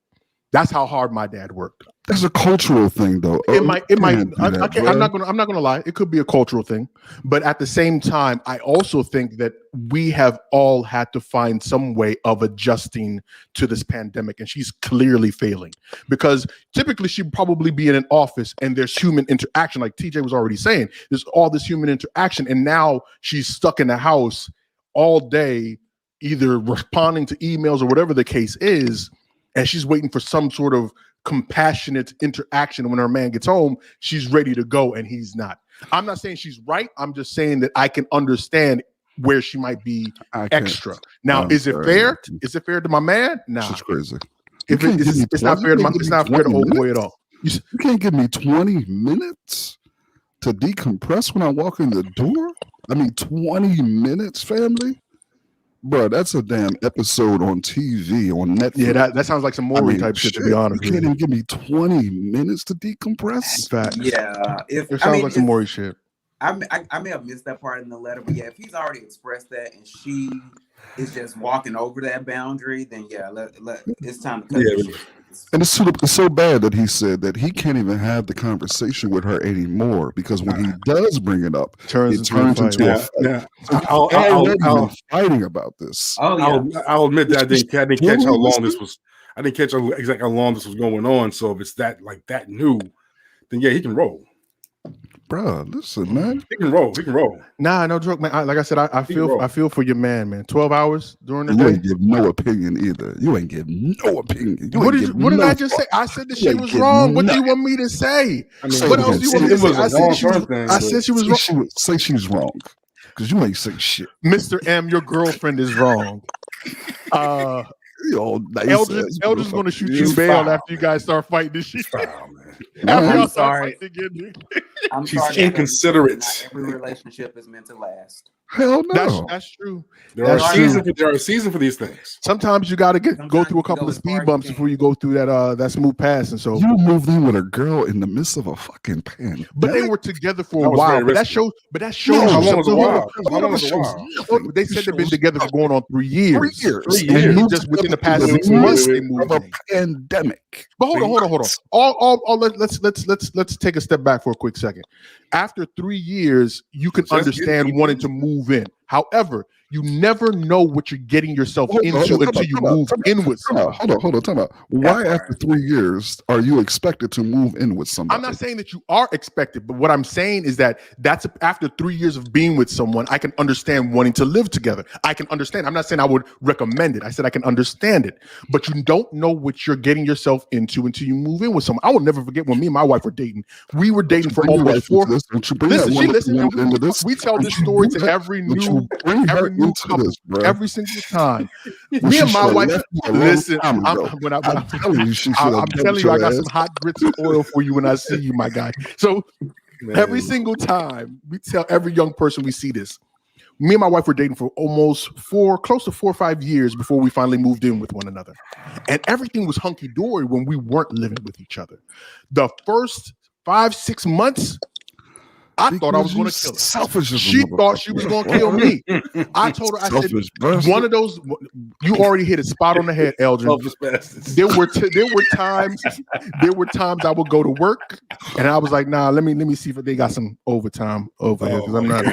That's how hard my dad worked.
That's a cultural thing, though.
I'm not gonna lie. It could be a cultural thing, but at the same time, I also think that we have all had to find some way of adjusting to this pandemic, and she's clearly failing because typically she'd probably be in an office and there's human interaction, like TJ was already saying. There's all this human interaction, and now she's stuck in the house all day, either responding to emails or whatever the case is, and she's waiting for some sort of compassionate interaction. When her man gets home, she's ready to go and he's not. I'm not saying she's right. I'm just saying that I can understand where she might be extra. Now, is it fair? Is it fair to my man? Nah.
She's crazy.
It's not fair to old boy at all.
You can't give me 20 minutes to decompress when I walk in the door? I mean, 20 minutes, family? Bro, that's a damn episode on TV, on Netflix.
Yeah, that sounds like some Maury type shit, to be honest.
You can't even give me 20 minutes to decompress?
Yeah.
It sounds like some Maury shit.
I may have missed that part in the letter, but yeah, if he's already expressed that and she is just walking over that boundary, then yeah, it's time to cut the shit.
And it's so bad that he said that he can't even have the conversation with her anymore because when he does bring it up, it turns into a fight.
Yeah.
I'll fighting about this.
Oh yeah.
I'll admit that I didn't catch how long this was. I didn't catch exactly how long this was going on. So if it's that new, then yeah, he can roll.
Bruh, listen, man.
He can roll.
Nah, no joke, man. Like I said, I feel for your man. 12 hours during the
You
day.
ain't give no opinion either. You ain't give no opinion.
What did I just say? I said that she was wrong. What do you want me to say?
I mean,
What else do you want me to say? I said she was wrong.
Say she was wrong. Because you ain't say shit.
Mr. M, your girlfriend is wrong. Eldridge is going to shoot you bail after you guys start fighting this shit.
I'm sorry.
She's inconsiderate.
Not every relationship is meant to last.
Hell no.
That's true.
There are seasons for these things.
Sometimes you got to go through a couple of speed bumps before you go through that smooth pass, and so
you moved in with a girl in the midst of a fucking pandemic.
But they were together for a while. But that shows.
How long was a while?
They said they've been together for going on 3 years.
3 years.
3 years. Just within the past 6 months, they moved
of a pandemic.
But hold on. Let's take a step back for a quick second. After 3 years, you can understand wanting to move in. However, you never know what you're getting yourself into until you move in with someone.
Hold on. Time out. Why after 3 years are you expected to move in with somebody?
I'm not saying that you are expected, but what I'm saying is that that's after 3 years of being with someone, I can understand wanting to live together. I can understand. I'm not saying I would recommend it. I said I can understand it, but you don't know what you're getting yourself into until you move in with someone. I will never forget when me and my wife were dating. We were dating for almost 4 years. We tell this story to every single time. Me and my wife, listen. I'm telling you, I got some hot grits and oil for you when I see you, my guy. So every single time we tell every young person we see this. Me and my wife were dating for close to 4 or 5 years before we finally moved in with one another, and everything was hunky dory when we weren't living with each other. The first 5-6 months. I thought I was going to kill her.
Selfish.
She thought she was going to kill me. I told her, I said, one of those, you already hit a spot on the head, Eldrin. There were times I would go to work and I was like, nah, let me see if they got some overtime over here. Because I'm not.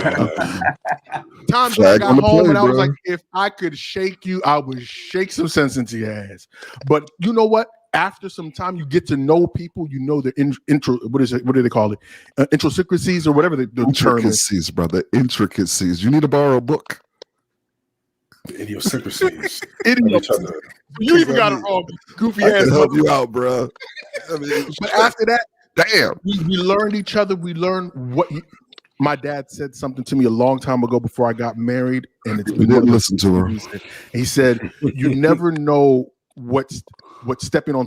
Times I got home and I was like, if I could shake you, I would shake some sense into your ass. But you know what? After some time, you get to know people. You know their what do they call it? Intricacies or whatever the term is.
Intricacies, brother. Intricacies. You need to borrow a book.
The idiosyncrasies.
You even got it wrong, goofy ass.
I can help you out, bro. I mean,
but after that,
damn,
we learned each other. We learned what. My dad said something to me a long time ago before I got married, and it's been
didn't listen to her.
He said, "You never know what stepping on.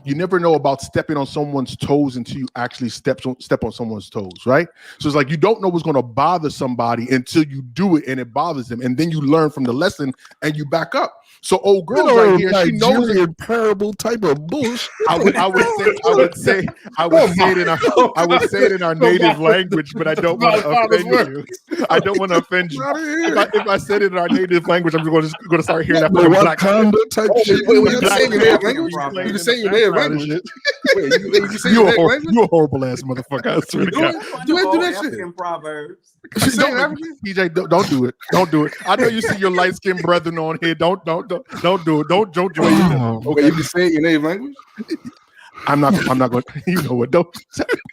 You never know about stepping on someone's toes until you actually step on someone's toes, right? So it's like you don't know what's going to bother somebody until you do it and it bothers them, and then you learn from the lesson and you back up. So old girl right here, she knows it.
Parable type of bullshit.
I would say it in our native language, but I don't want to offend you. I don't want to offend you. If I said it in our native language, I'm going to start hearing that from black
type shit.
You saying your native language? You saying your native language?
You a horrible ass motherfucker. I swear to God.
You ain't do that shit. Proverbs.
PJ, don't do it. Don't do it. I know you see your light skinned brethren on here. Don't do it. Don't join them.
Okay, you can say it in your native language.
I'm not going. You know what? Don't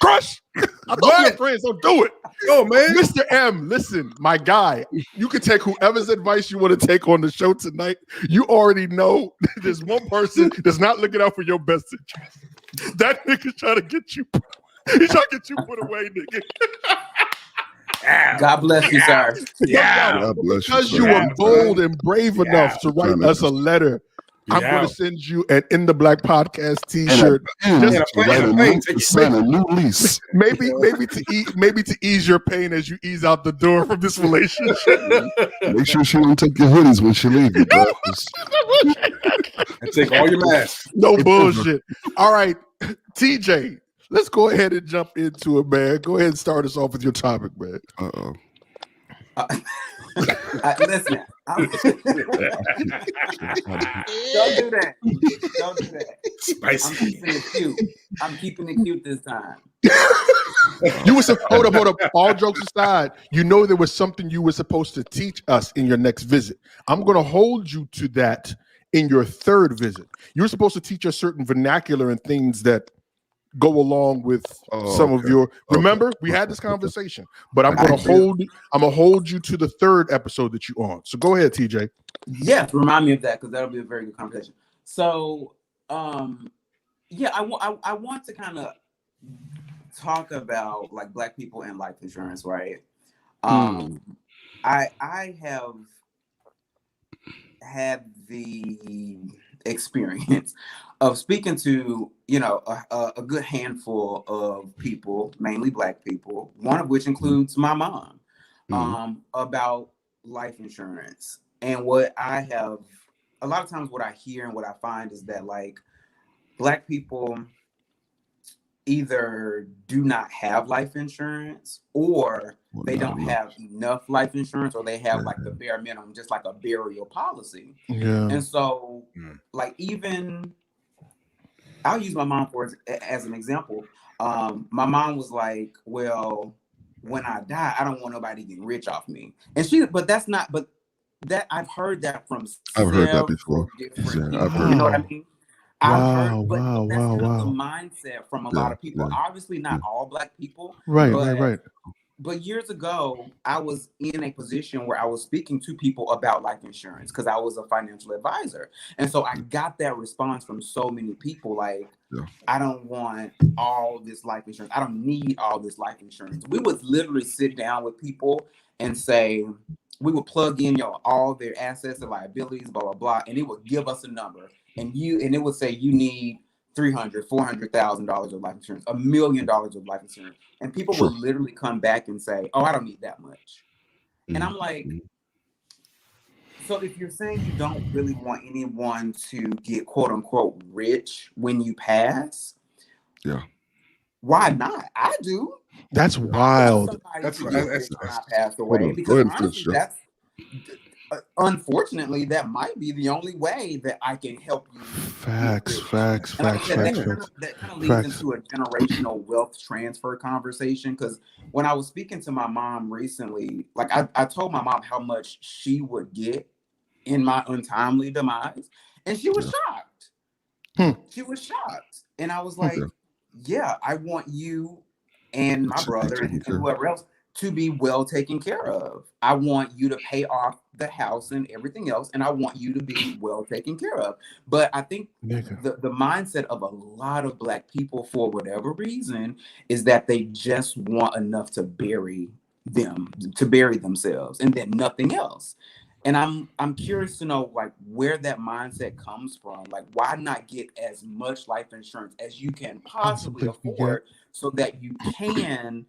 crush. I thought we were friends. Don't do it.
Oh man,
Mr. M, listen, my guy. You can take whoever's advice you want to take on the show tonight. You already know there's one person that's not looking out for your best interest. That nigga's trying to get you. He's trying to get you put away, nigga.
God bless you, sir.
Yeah,
God bless
because
you,
you were bold and brave enough to write us a letter. I'm going to send you an In the Black podcast T-shirt.
Just sign a new lease.
Maybe to ease your pain as you ease out the door from this relationship.
Make sure she don't take your hoodies when she leaves you, bro.
And take all your masks.
No bullshit. All right, TJ. Let's go ahead and jump into it, man. Go ahead and start us off with your topic, man.
Listen, don't do that. Don't do that.
Spicy.
I'm keeping it cute. I'm keeping it cute this time.
You were hold up. All jokes aside, you know there was something you were supposed to teach us in your next visit. I'm going to hold you to that in your third visit. You're supposed to teach us certain vernacular and things that go along with some of your. Remember, we had this conversation, but I'm going to hold you to the third episode that you're on. So go ahead, TJ.
Yes, remind me of that because that'll be a very good conversation. So, yeah, I want to kind of talk about like Black people and life insurance, right? I have had the experience of speaking to, you know, a good handful of people, mainly Black people, one of which includes my mom, about life insurance. And what I have, a lot of times what I hear and what I find is that like Black people either do not have life insurance or they don't have enough life insurance, or they have like the bare minimum, just like a burial policy.
Yeah.
And so like, even I'll use my mom as an example. My mom was like, well, when I die, I don't want nobody getting rich off me. And but that I've heard that from
I've heard that before.
different
Yeah, I've
people.
heard
You know what I mean? I've heard, but that's kind of the
wow.
mindset from a lot of people. Obviously, not all Black people.
Right.
But years ago, I was in a position where I was speaking to people about life insurance because I was a financial advisor. And so I got that response from so many people like, I don't want all this life insurance. I don't need all this life insurance. We would literally sit down with people and say, we would plug in all their assets and liabilities, blah, blah, blah. And it would give us a number. And it would say you need $400,000 of life insurance, $1 million of life insurance. And people will literally come back and say, oh, I don't need that much. And I'm like, so if you're saying you don't really want anyone to get quote unquote rich when you pass, why not? I do.
That's wild.
That's when I passed away, because honestly, that's unfortunately, that might be the only way that I can help you.
Facts.
That kind of leads into a generational wealth transfer conversation. Because when I was speaking to my mom recently, like I told my mom how much she would get in my untimely demise, and she was shocked. She was shocked, and I was like, "Yeah, I want you and my brother and whoever else to be well taken care of. I want you to pay off the house and everything else, and I want you to be well taken care of." But I think the mindset of a lot of Black people, for whatever reason, is that they just want enough to bury themselves, and then nothing else. And I'm curious to know like where that mindset comes from. Like, why not get as much life insurance as you can possibly afford so that you can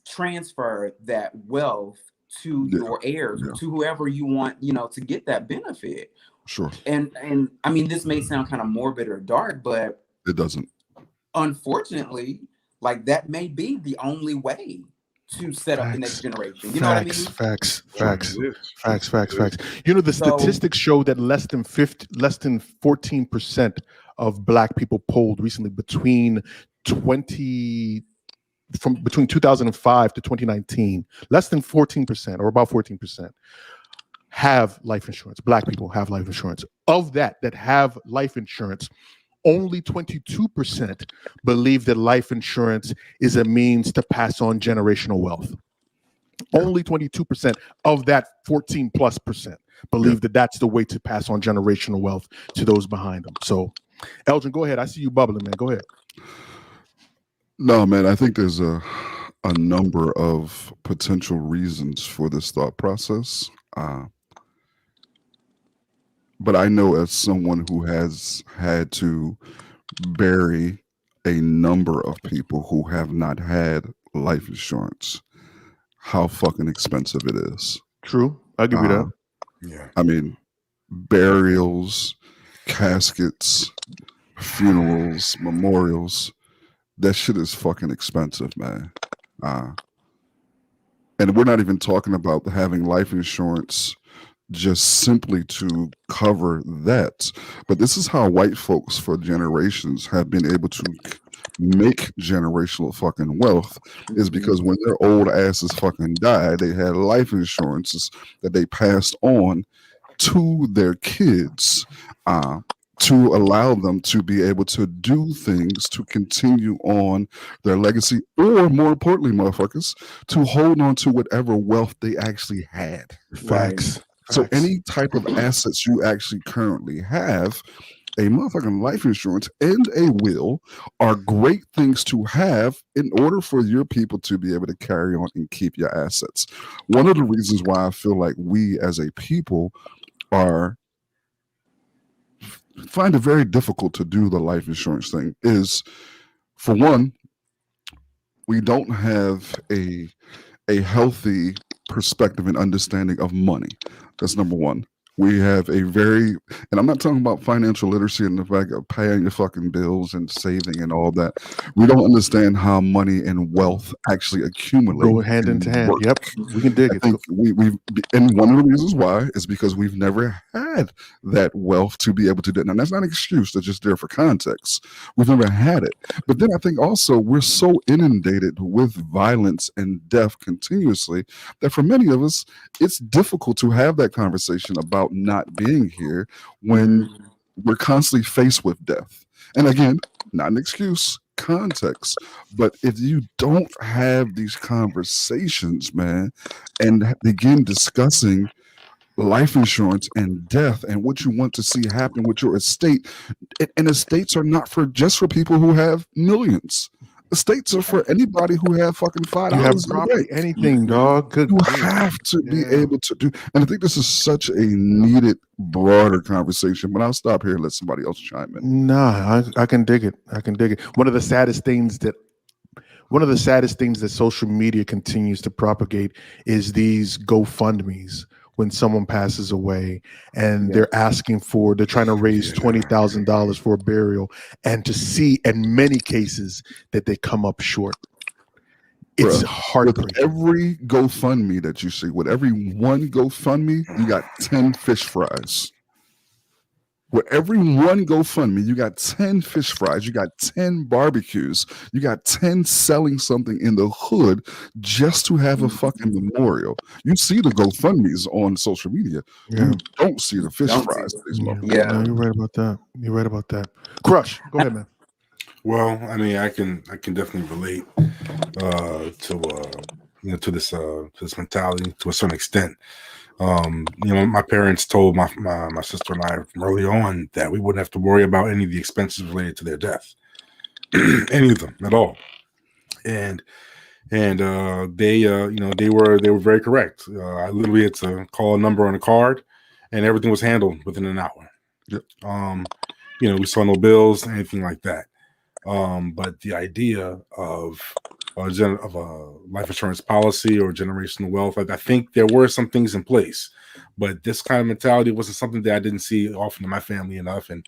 transfer that wealth to your heirs, or to whoever you want, to get that benefit.
Sure.
And I mean, this may sound kind of morbid or dark, but
it doesn't.
Unfortunately, like that may be the only way to set up the next generation. You know what I mean?
Facts. You know, the statistics show that less than 14% of Black people polled recently between 2005 to 2019, less than 14%, or about 14%, have life insurance. Black people have life insurance. Of that have life insurance, only 22% believe that life insurance is a means to pass on generational wealth. Only 22% of that 14+% believe that that's the way to pass on generational wealth to those behind them. So, Elgin, go ahead. I see you bubbling, man. Go ahead.
No, man, I think there's a number of potential reasons for this thought process. But I know, as someone who has had to bury a number of people who have not had life insurance, how fucking expensive it is.
True. I'll give you that.
Yeah.
I mean, burials, caskets, funerals, memorials, that shit is fucking expensive, man. And we're not even talking about having life insurance just simply to cover that. But this is how white folks for generations have been able to make generational fucking wealth, is because when their old asses fucking died, they had life insurances that they passed on to their kids to allow them to be able to do things to continue on their legacy, or more importantly, motherfuckers, to hold on to whatever wealth they actually had.
Facts.
So
Facts.
any type of assets you actually currently have, a motherfucking life insurance and a will are great things to have in order for your people to be able to carry on and keep your assets. One of the reasons why I feel like we as a people find it very difficult to do the life insurance thing is, for one, we don't have a healthy perspective and understanding of money. That's number one. We have a very, and I'm not talking about financial literacy and the fact of paying your fucking bills and saving and all that. We don't understand how money and wealth actually accumulate.
Go hand in hand.
Work.
Yep, we can dig
I
it.
think we've, and one of the reasons why is because we've never had that wealth to be able to do it. Now, that's not an excuse, that's just there for context. We've never had it. But then I think also we're so inundated with violence and death continuously that for many of us, it's difficult to have that conversation about not being here when we're constantly faced with death. And again, not an excuse, context. But if you don't have these conversations, man, and begin discussing life insurance and death and what you want to see happen with your estate, and estates are not for just for people who have millions. Estates are for anybody who have fucking $5.
You have property, anything, dog. Good.
You have to be able to do, and I think this is such a needed, broader conversation. But I'll stop here and let somebody else chime in.
Nah, I can dig it. I can dig it. One of the saddest things that social media continues to propagate is these GoFundMes when someone passes away and they're trying to raise $20,000 for a burial, and to see in many cases that they come up short. It's heartbreaking.
With every GoFundMe that you see, with every one GoFundMe, you got 10 fish fries. With every one GoFundMe, you got 10 fish fries, you got 10 barbecues, you got 10 selling something in the hood just to have a fucking memorial. You see the GoFundMes on social media. You don't see the fish fries.
No, you're right about that. You're right about that. Crush, go ahead, man.
Well, I mean, I can definitely relate to this mentality to a certain extent. My parents told my sister and I from early on that we wouldn't have to worry about any of the expenses related to their death, any of them at all. And they were very correct. I literally had to call a number on a card, and everything was handled within an hour.
Yep.
We saw no bills, anything like that. But the idea of a life insurance policy or generational wealth, I think there were some things in place, but this kind of mentality wasn't something that I didn't see often in my family enough. And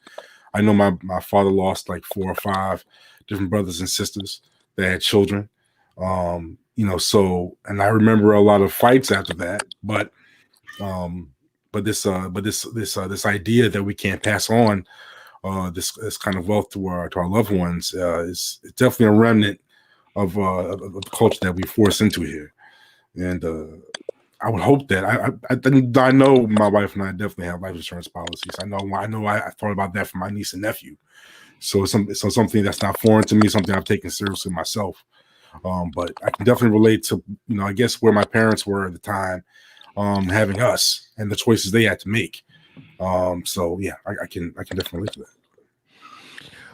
I know my father lost like 4 or 5 different brothers and sisters that had children. So, and I remember a lot of fights after that, but this idea that we can't pass on this kind of wealth to our loved ones is definitely a remnant of the culture that we force into here. And I would hope that I know my wife and I definitely have life insurance policies. I know I thought about that for my niece and nephew. So something that's not foreign to me, something I've taken seriously myself. But I can definitely relate to, I guess where my parents were at the time, having us and the choices they had to make. So yeah, I can definitely relate to that.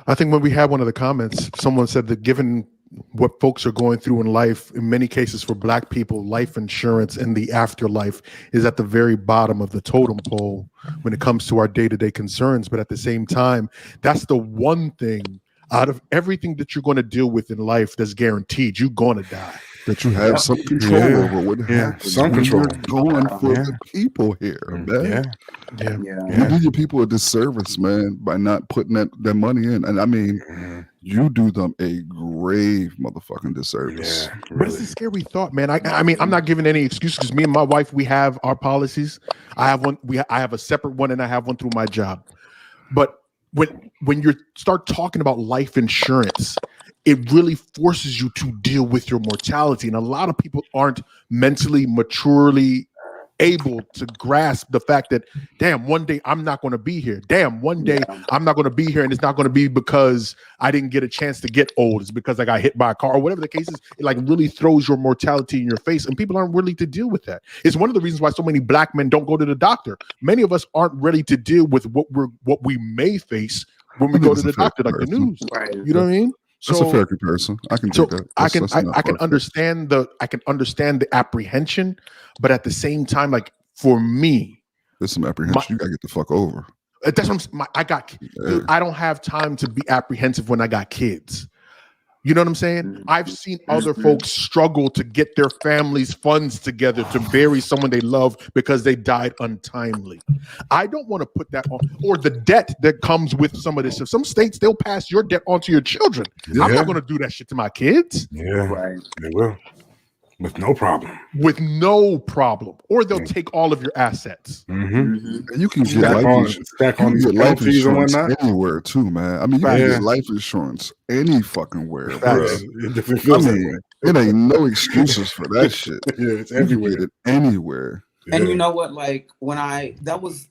I think when we had one of the comments, someone said that given what folks are going through in life, in many cases for Black people, life insurance and the afterlife is at the very bottom of the totem pole when it comes to our day-to-day concerns. But at the same time, that's the one thing out of everything that you're going to deal with in life that's guaranteed. You're going to die.
that you have some control over what happens
some
when
control.
you're going for the people here, man. You do your people a disservice, man, by not putting that money in. And I mean, you do them a grave motherfucking disservice.
Yeah,
But it's a scary thought, man. I mean, I'm not giving any excuses because me and my wife, we have our policies. I have one. I have a separate one, and I have one through my job. But when you start talking about life insurance, it really forces you to deal with your mortality, and a lot of people aren't mentally, maturely able to grasp the fact that, damn, one day I'm not going to be here. Damn, one day I'm not going to be here, and it's not going to be because I didn't get a chance to get old. It's because I got hit by a car or whatever the case is. It like really throws your mortality in your face, and people aren't willing to deal with that. It's one of the reasons why so many black men don't go to the doctor. Many of us aren't ready to deal with what we may face when we go to the doctor, like the news.
Right.
You know what I mean?
That's a fair comparison. I can take that.
I can understand the apprehension, but at the same time, like for me,
there's some apprehension. You gotta get the fuck over.
That's what I don't have time to be apprehensive when I got kids. You know what I'm saying? I've seen other folks struggle to get their families' funds together to bury someone they love because they died untimely. I don't want to put that on, or the debt that comes with some of this. If some states, they'll pass your debt on to your children. I'm not going to do that shit to my kids.
Yeah, right. They will. With no problem.
Or
they'll take all of your assets.
And you can get life insurance anywhere too, man. I mean, you can get life insurance any fucking where. It ain't no excuses for that shit.
It's everywhere.
Get it anywhere.
And you know what? Like that was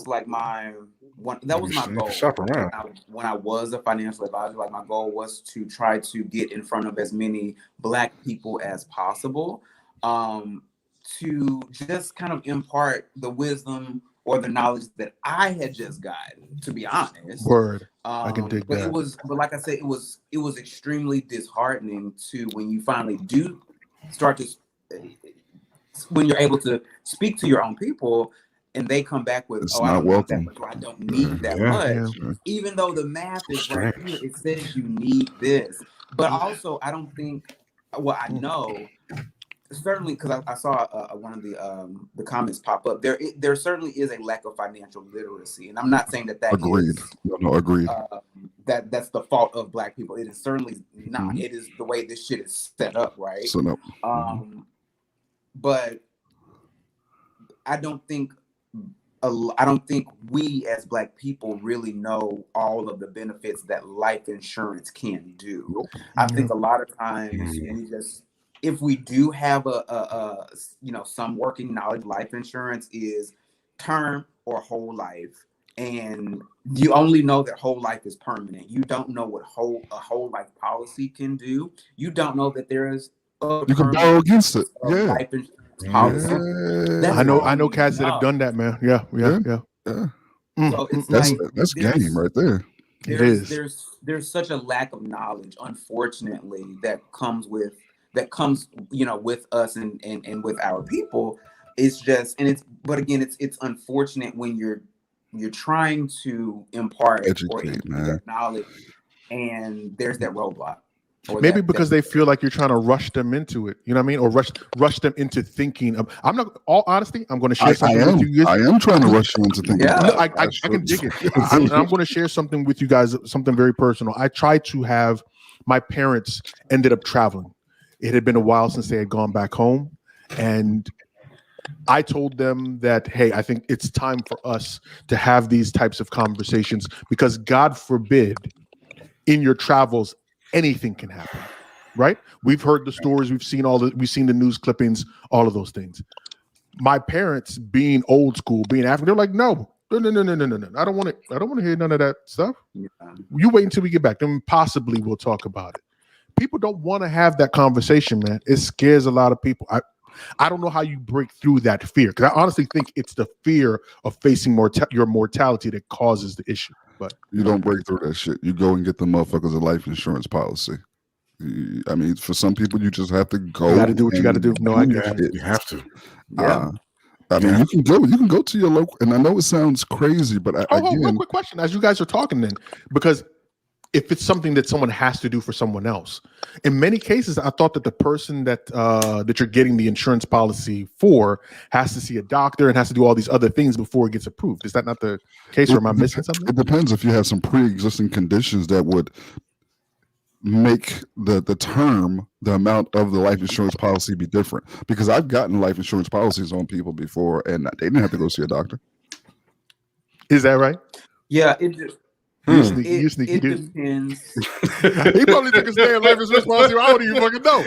like my goal.
Shop around.
When I was a financial advisor, like my goal was to try to get in front of as many Black people as possible, to just kind of impart the wisdom or the knowledge that I had just gotten. To be honest,
I can dig that.
But like I said, it was extremely disheartening to when you finally do start to. When you're able to speak to your own people and they come back with,
I don't need that
much, or I don't need that much, even though the math is right here, it says you need this. But also, I don't think, I know, certainly, because I saw one of the comments pop up, there certainly is a lack of financial literacy. And I'm not saying that
agreed.
Agreed. That's the fault of Black people. It is certainly not. It is the way this shit is set up, right? But I don't think we as Black people really know all of the benefits that life insurance can do. I think a lot of times we just, if we do have some working knowledge, life insurance is term or whole life, and you only know that whole life is permanent. You don't know what a whole life policy can do. You don't know that there is
you can borrow against it.
Life insurance policy.
I know cats that have done that, man. Yeah.
So it's
that's game right there.
There's such a lack of knowledge, unfortunately, that comes with us and with our people. It's just, but again, it's unfortunate when you're trying to impart or that knowledge, and there's that roadblock.
Maybe because they feel like you're trying to rush them into it, you know what I mean, or rush them into thinking. I'm not. All honesty, I'm going to share something with you guys.
I am trying to rush you into thinking.
Yeah, I can dig it. I'm going to share something with you guys, something very personal. I tried to have my parents ended up traveling. It had been a while since they had gone back home, and I told them that, hey, I think it's time for us to have these types of conversations because, God forbid, in your travels, anything can happen, right? We've heard the stories, we've seen the news clippings, all of those things. My parents, being old school, being African, they're like, no. I don't want to hear none of that stuff. You wait until we get back, then possibly we'll talk about it. People don't want to have that conversation, man. It scares a lot of people. I don't know how you break through that fear, because I honestly think it's the fear of facing your mortality that causes the issue. But
you don't break through that shit. You go and get the motherfuckers a life insurance policy. I mean, for some people, you just have to go.
You got to do what you got to do. No, I get it.
You have to.
Yeah. I mean, you can go to your local, and I know it sounds crazy, but
real quick question as you guys are talking then, because if it's something that someone has to do for someone else, in many cases, I thought that the person that you're getting the insurance policy for has to see a doctor and has to do all these other things before it gets approved. Is that not the case, or am I missing something?
It depends if you have some pre-existing conditions that would make the term, the amount of the life insurance policy be different. Because I've gotten life insurance policies on people before, and they didn't have to go see a doctor.
Is that right?
Yeah, it just. It depends.
He probably took a stay in life insurance policy. I don't even fucking know.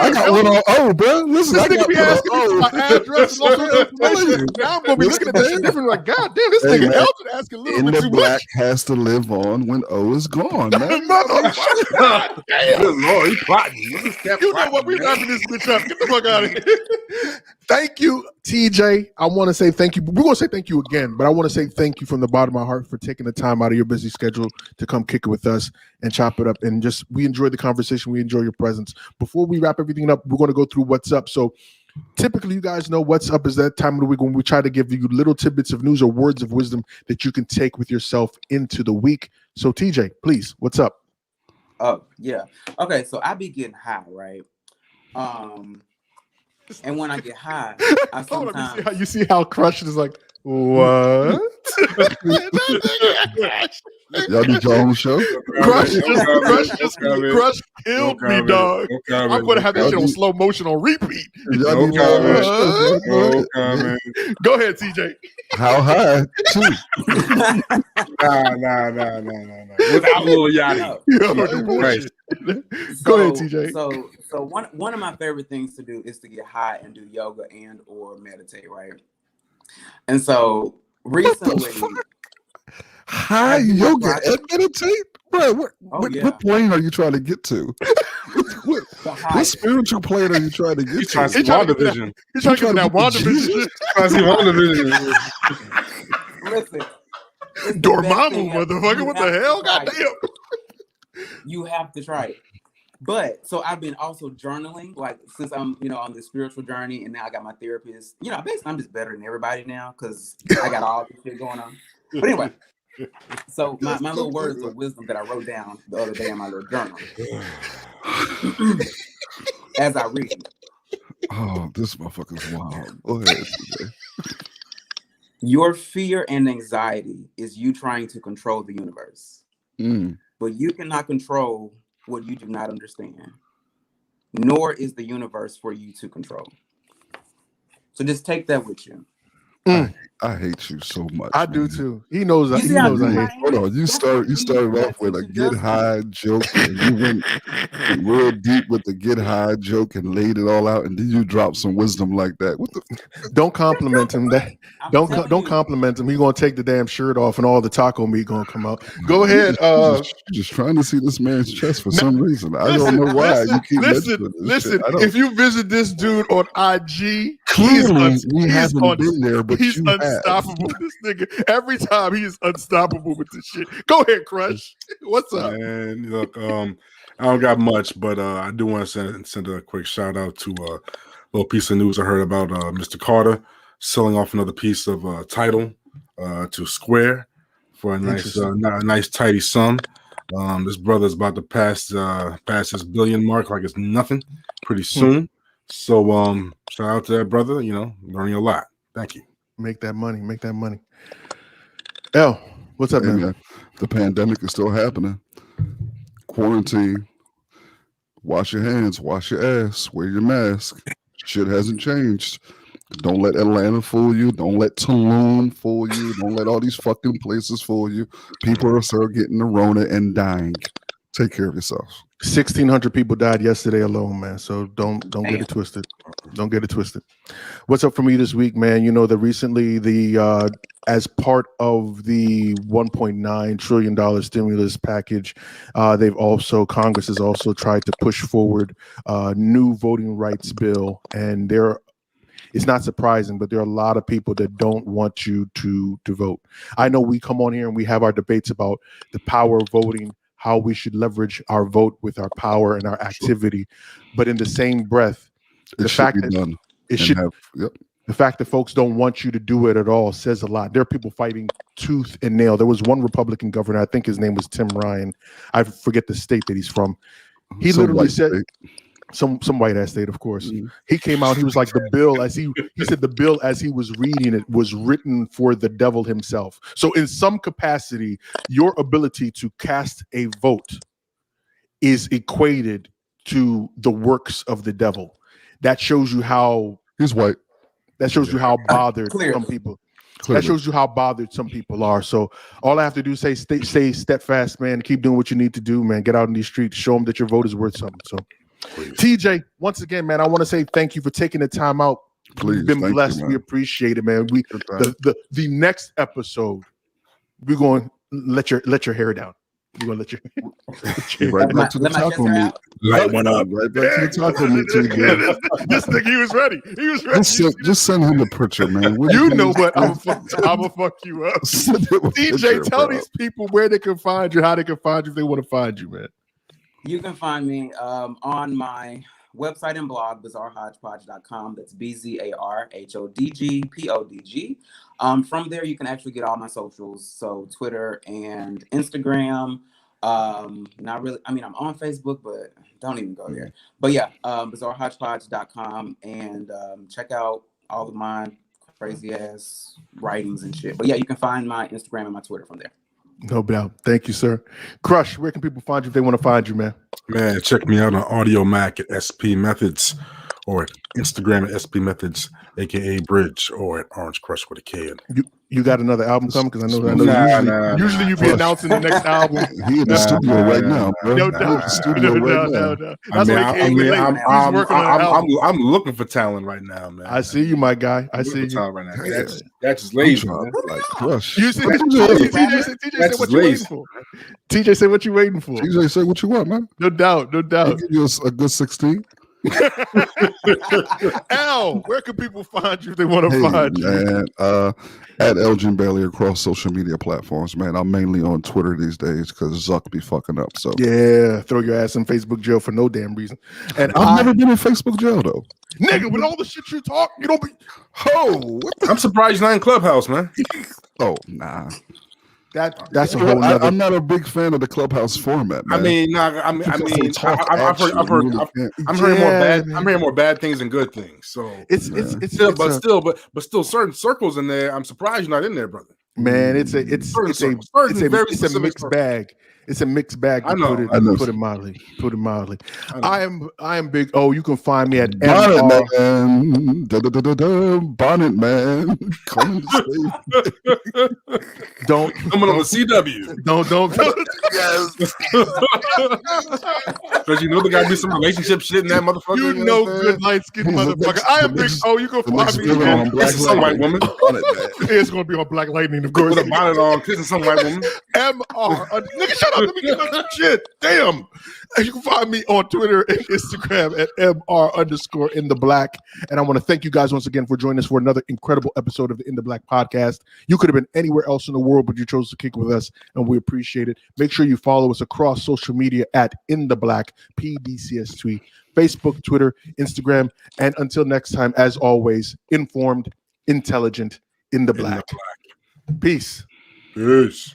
I got one on bro. Listen,
this nigga be asking me for my address and all that information. Now I'm gonna be looking at that shit different. Like, God damn, this nigga Elton asking a little bit too
black
much.
has to live on when O is gone, man.
Motherfucker.
Good Lord, he plotting.
You know what? We wrapping this bitch up. Get the fuck out of here. Thank you, TJ. I want to say thank you. We're going to say thank you again, but I want to say thank you from the bottom of my heart for taking the time out of your busy schedule to come kick it with us and chop it up. And just, we enjoyed the conversation. We enjoy your presence. Before we wrap everything up, we're going to go through what's up. So typically, you guys know what's up is that time of the week when we try to give you little tidbits of news or words of wisdom that you can take with yourself into the week. So TJ, please, what's up?
Oh, yeah. Okay, so I be getting high, right? And when I get high, I sometimes
you see how Crush is like, what?
Y'all need your own show?
Crush killed me, dog. I'm gonna have that shit on slow motion on repeat.
Y'all need your own show.
Go ahead, TJ.
How high? Too.
Nah. Without Lil Yachty.
Right. Go ahead, TJ.
So one of my favorite things to do is to get high and do yoga and or meditate, right? And so recently,
high yoga and meditate, bro. What plane are you trying to get to? What spiritual plane are you trying to get to?
He's trying to see WandaVision.
He's trying to get that WandaVision.
Listen,
Dormammu, motherfucker. What the hell? Goddamn.
You have to try it. But so I've been also journaling, like since I'm, on this spiritual journey, and now I got my therapist. Basically I'm just better than everybody now because I got all this shit going on. But anyway, so my little words of wisdom that I wrote down the other day in my little journal as I read.
Oh, this motherfucker's wild. Go ahead, TJ.
Your fear and anxiety is you trying to control the universe, but you cannot control what you do not understand, nor is the universe for you to control. So just take that with you.
I hate you so much.
I do too. He knows I hate you.
Hold on. You started off with a get high joke, and you went real deep with the get high joke and laid it all out, and then you dropped some wisdom like that. What the?
Don't compliment him. Don't compliment him. He's gonna take the damn shirt off, and all the taco meat gonna come out. Go ahead.
You're just trying to see this man's chest for some reason. I don't know why you keep
listen. If you visit this dude on IG,
clearly we haven't been there, but
he's unstoppable. This nigga, every time he is unstoppable with this shit. Go ahead, Crush. What's up?
And look, I don't got much, but I do want to send a quick shout out to a little piece of news I heard about Mr. Carter selling off another piece of title to Square for a nice tidy sum. This brother's about to pass his billion mark like it's nothing pretty soon. So shout out to that brother. Learning a lot. Thank you.
Make that money. L, what's up, man?
The pandemic is still happening. Quarantine. Wash your hands. Wash your ass. Wear your mask. Shit hasn't changed. Don't let Atlanta fool you. Don't let Tulum fool you. Don't let all these fucking places fool you. People are still getting the Rona and dying. Take care of yourself. 1,600
people died yesterday alone, man. So don't get it twisted. Don't get it twisted. What's up for me this week, man? That recently as part of the $1.9 trillion stimulus package, Congress has also tried to push forward a new voting rights bill, and it's not surprising, but there are a lot of people that don't want you to vote. I know we come on here and we have our debates about the power of voting, how we should leverage our vote with our power and our activity. But in the same breath, the fact that folks don't want you to do it at all says a lot. There are people fighting tooth and nail. There was one Republican governor, I think his name was Tim Ryan. I forget the state that he's from. He
Some
literally
white
said
state.
some white ass state, of course.
Mhm.
He came out. He was like, the bill as he said the bill as he was reading it was written for the devil himself. So in some capacity, your ability to cast a vote is equated to the works of the devil. That shows you how.
He's white.
That shows you how bothered
Clearly.
some people.
Clearly.
That shows you how bothered some people are. So all I have to do is stay steadfast, man. Keep doing what you need to do, man. Get out in these streets. Show them that your vote is worth something. So, TJ, once again, man, I want to say thank you for taking the time out.
Please,
You've been
thank
blessed.
you,
We
man.
appreciate it, man. The next episode, we're going to let your hair down. We're gonna let you.
Right back to the
Let my
taco
chest hair
meat.
out.
Light one up.
Right back to the taco meat. TJ.
this nigga, he was ready. He was ready.
Just send him the picture, man.
You know what? I'm gonna fuck you up. DJ, tell these people where they can find you, how they can find you if they want to find you, man.
You can find me on my website and blog, Bzarhodgepodge.com. That's BZARHODGPODG. From there, you can actually get all my socials. So Twitter and Instagram. Not really. I mean, I'm on Facebook, but don't even go there. But yeah, Bzarhodgepodge.com and check out all of my crazy ass writings and shit. But yeah, you can find my Instagram and my Twitter from there.
No doubt. Thank you, sir. Crush, where can people find you if they want to find you, man?
Man, check me out on Audio Mac at SP Methods or at Instagram at SP Methods, aka Bridge, or at Orange Crush with a K.
You got another album coming? Because I know usually you be
Crush.
announcing the next album.
He in the studio right now, bro.
No
He in
doubt.
the studio right now.
That's why he came in late. He's working on an album.
I'm looking for talent right now, man.
I see you, my guy. I see you.
Talent right now. That's just
I'm
lazy.
trying to, like, Crush.
You see,
TJ
TJ said what you waiting for. TJ said what you waiting for.
say what you want, man.
No doubt, no
I'll
doubt.
give you a good 16.
Al, where can people find you if they want to
Hey,
find you?
man, at Elgin Bailey across social media platforms, man. I'm mainly on Twitter these days because Zuck be fucking up. So
Yeah, throw your ass in Facebook jail for no damn reason. And
I've never been in Facebook jail though.
nigga, with all the shit you talk, you don't be.
I'm surprised you're not in Clubhouse, man.
Oh, nah.
That's a whole nother.
I'm not a big fan of the Clubhouse format, man.
I mean, I'm hearing more bad things than good things. So
It's
still certain circles in there. I'm surprised you're not in there, brother.
man, it's a mixed bag. It's a mixed bag.
I know.
Put it mildly. I am big. Oh, you can find me at
Bonnet
MR.
Man. Bonnet Man. Coming to save.
Don't
Coming on the CW.
don't.
Yes.
Because you know there got to be some relationship shit in that motherfucker.
You know, good light skinned
He's the
motherfucker.
next-
I am
the
big.
next-
Oh, you can
The
find
next
me.
villain on Black
This is some white woman.
Bonnet Man.
It's gonna be on Black Lightning, of course.
With a bonnet on, kissing some white woman.
MR. Nigga, shut up. Let me get on some shit. Damn. And you can find me on Twitter and Instagram at MR_in the black. And I want to thank you guys once again for joining us for another incredible episode of the In the Black podcast. You could have been anywhere else in the world, but you chose to kick with us, and we appreciate it. Make sure you follow us across social media at In the Black, PDCS2, Facebook, Twitter, Instagram. And until next time, as always, informed, intelligent, in the black. Peace.
Peace.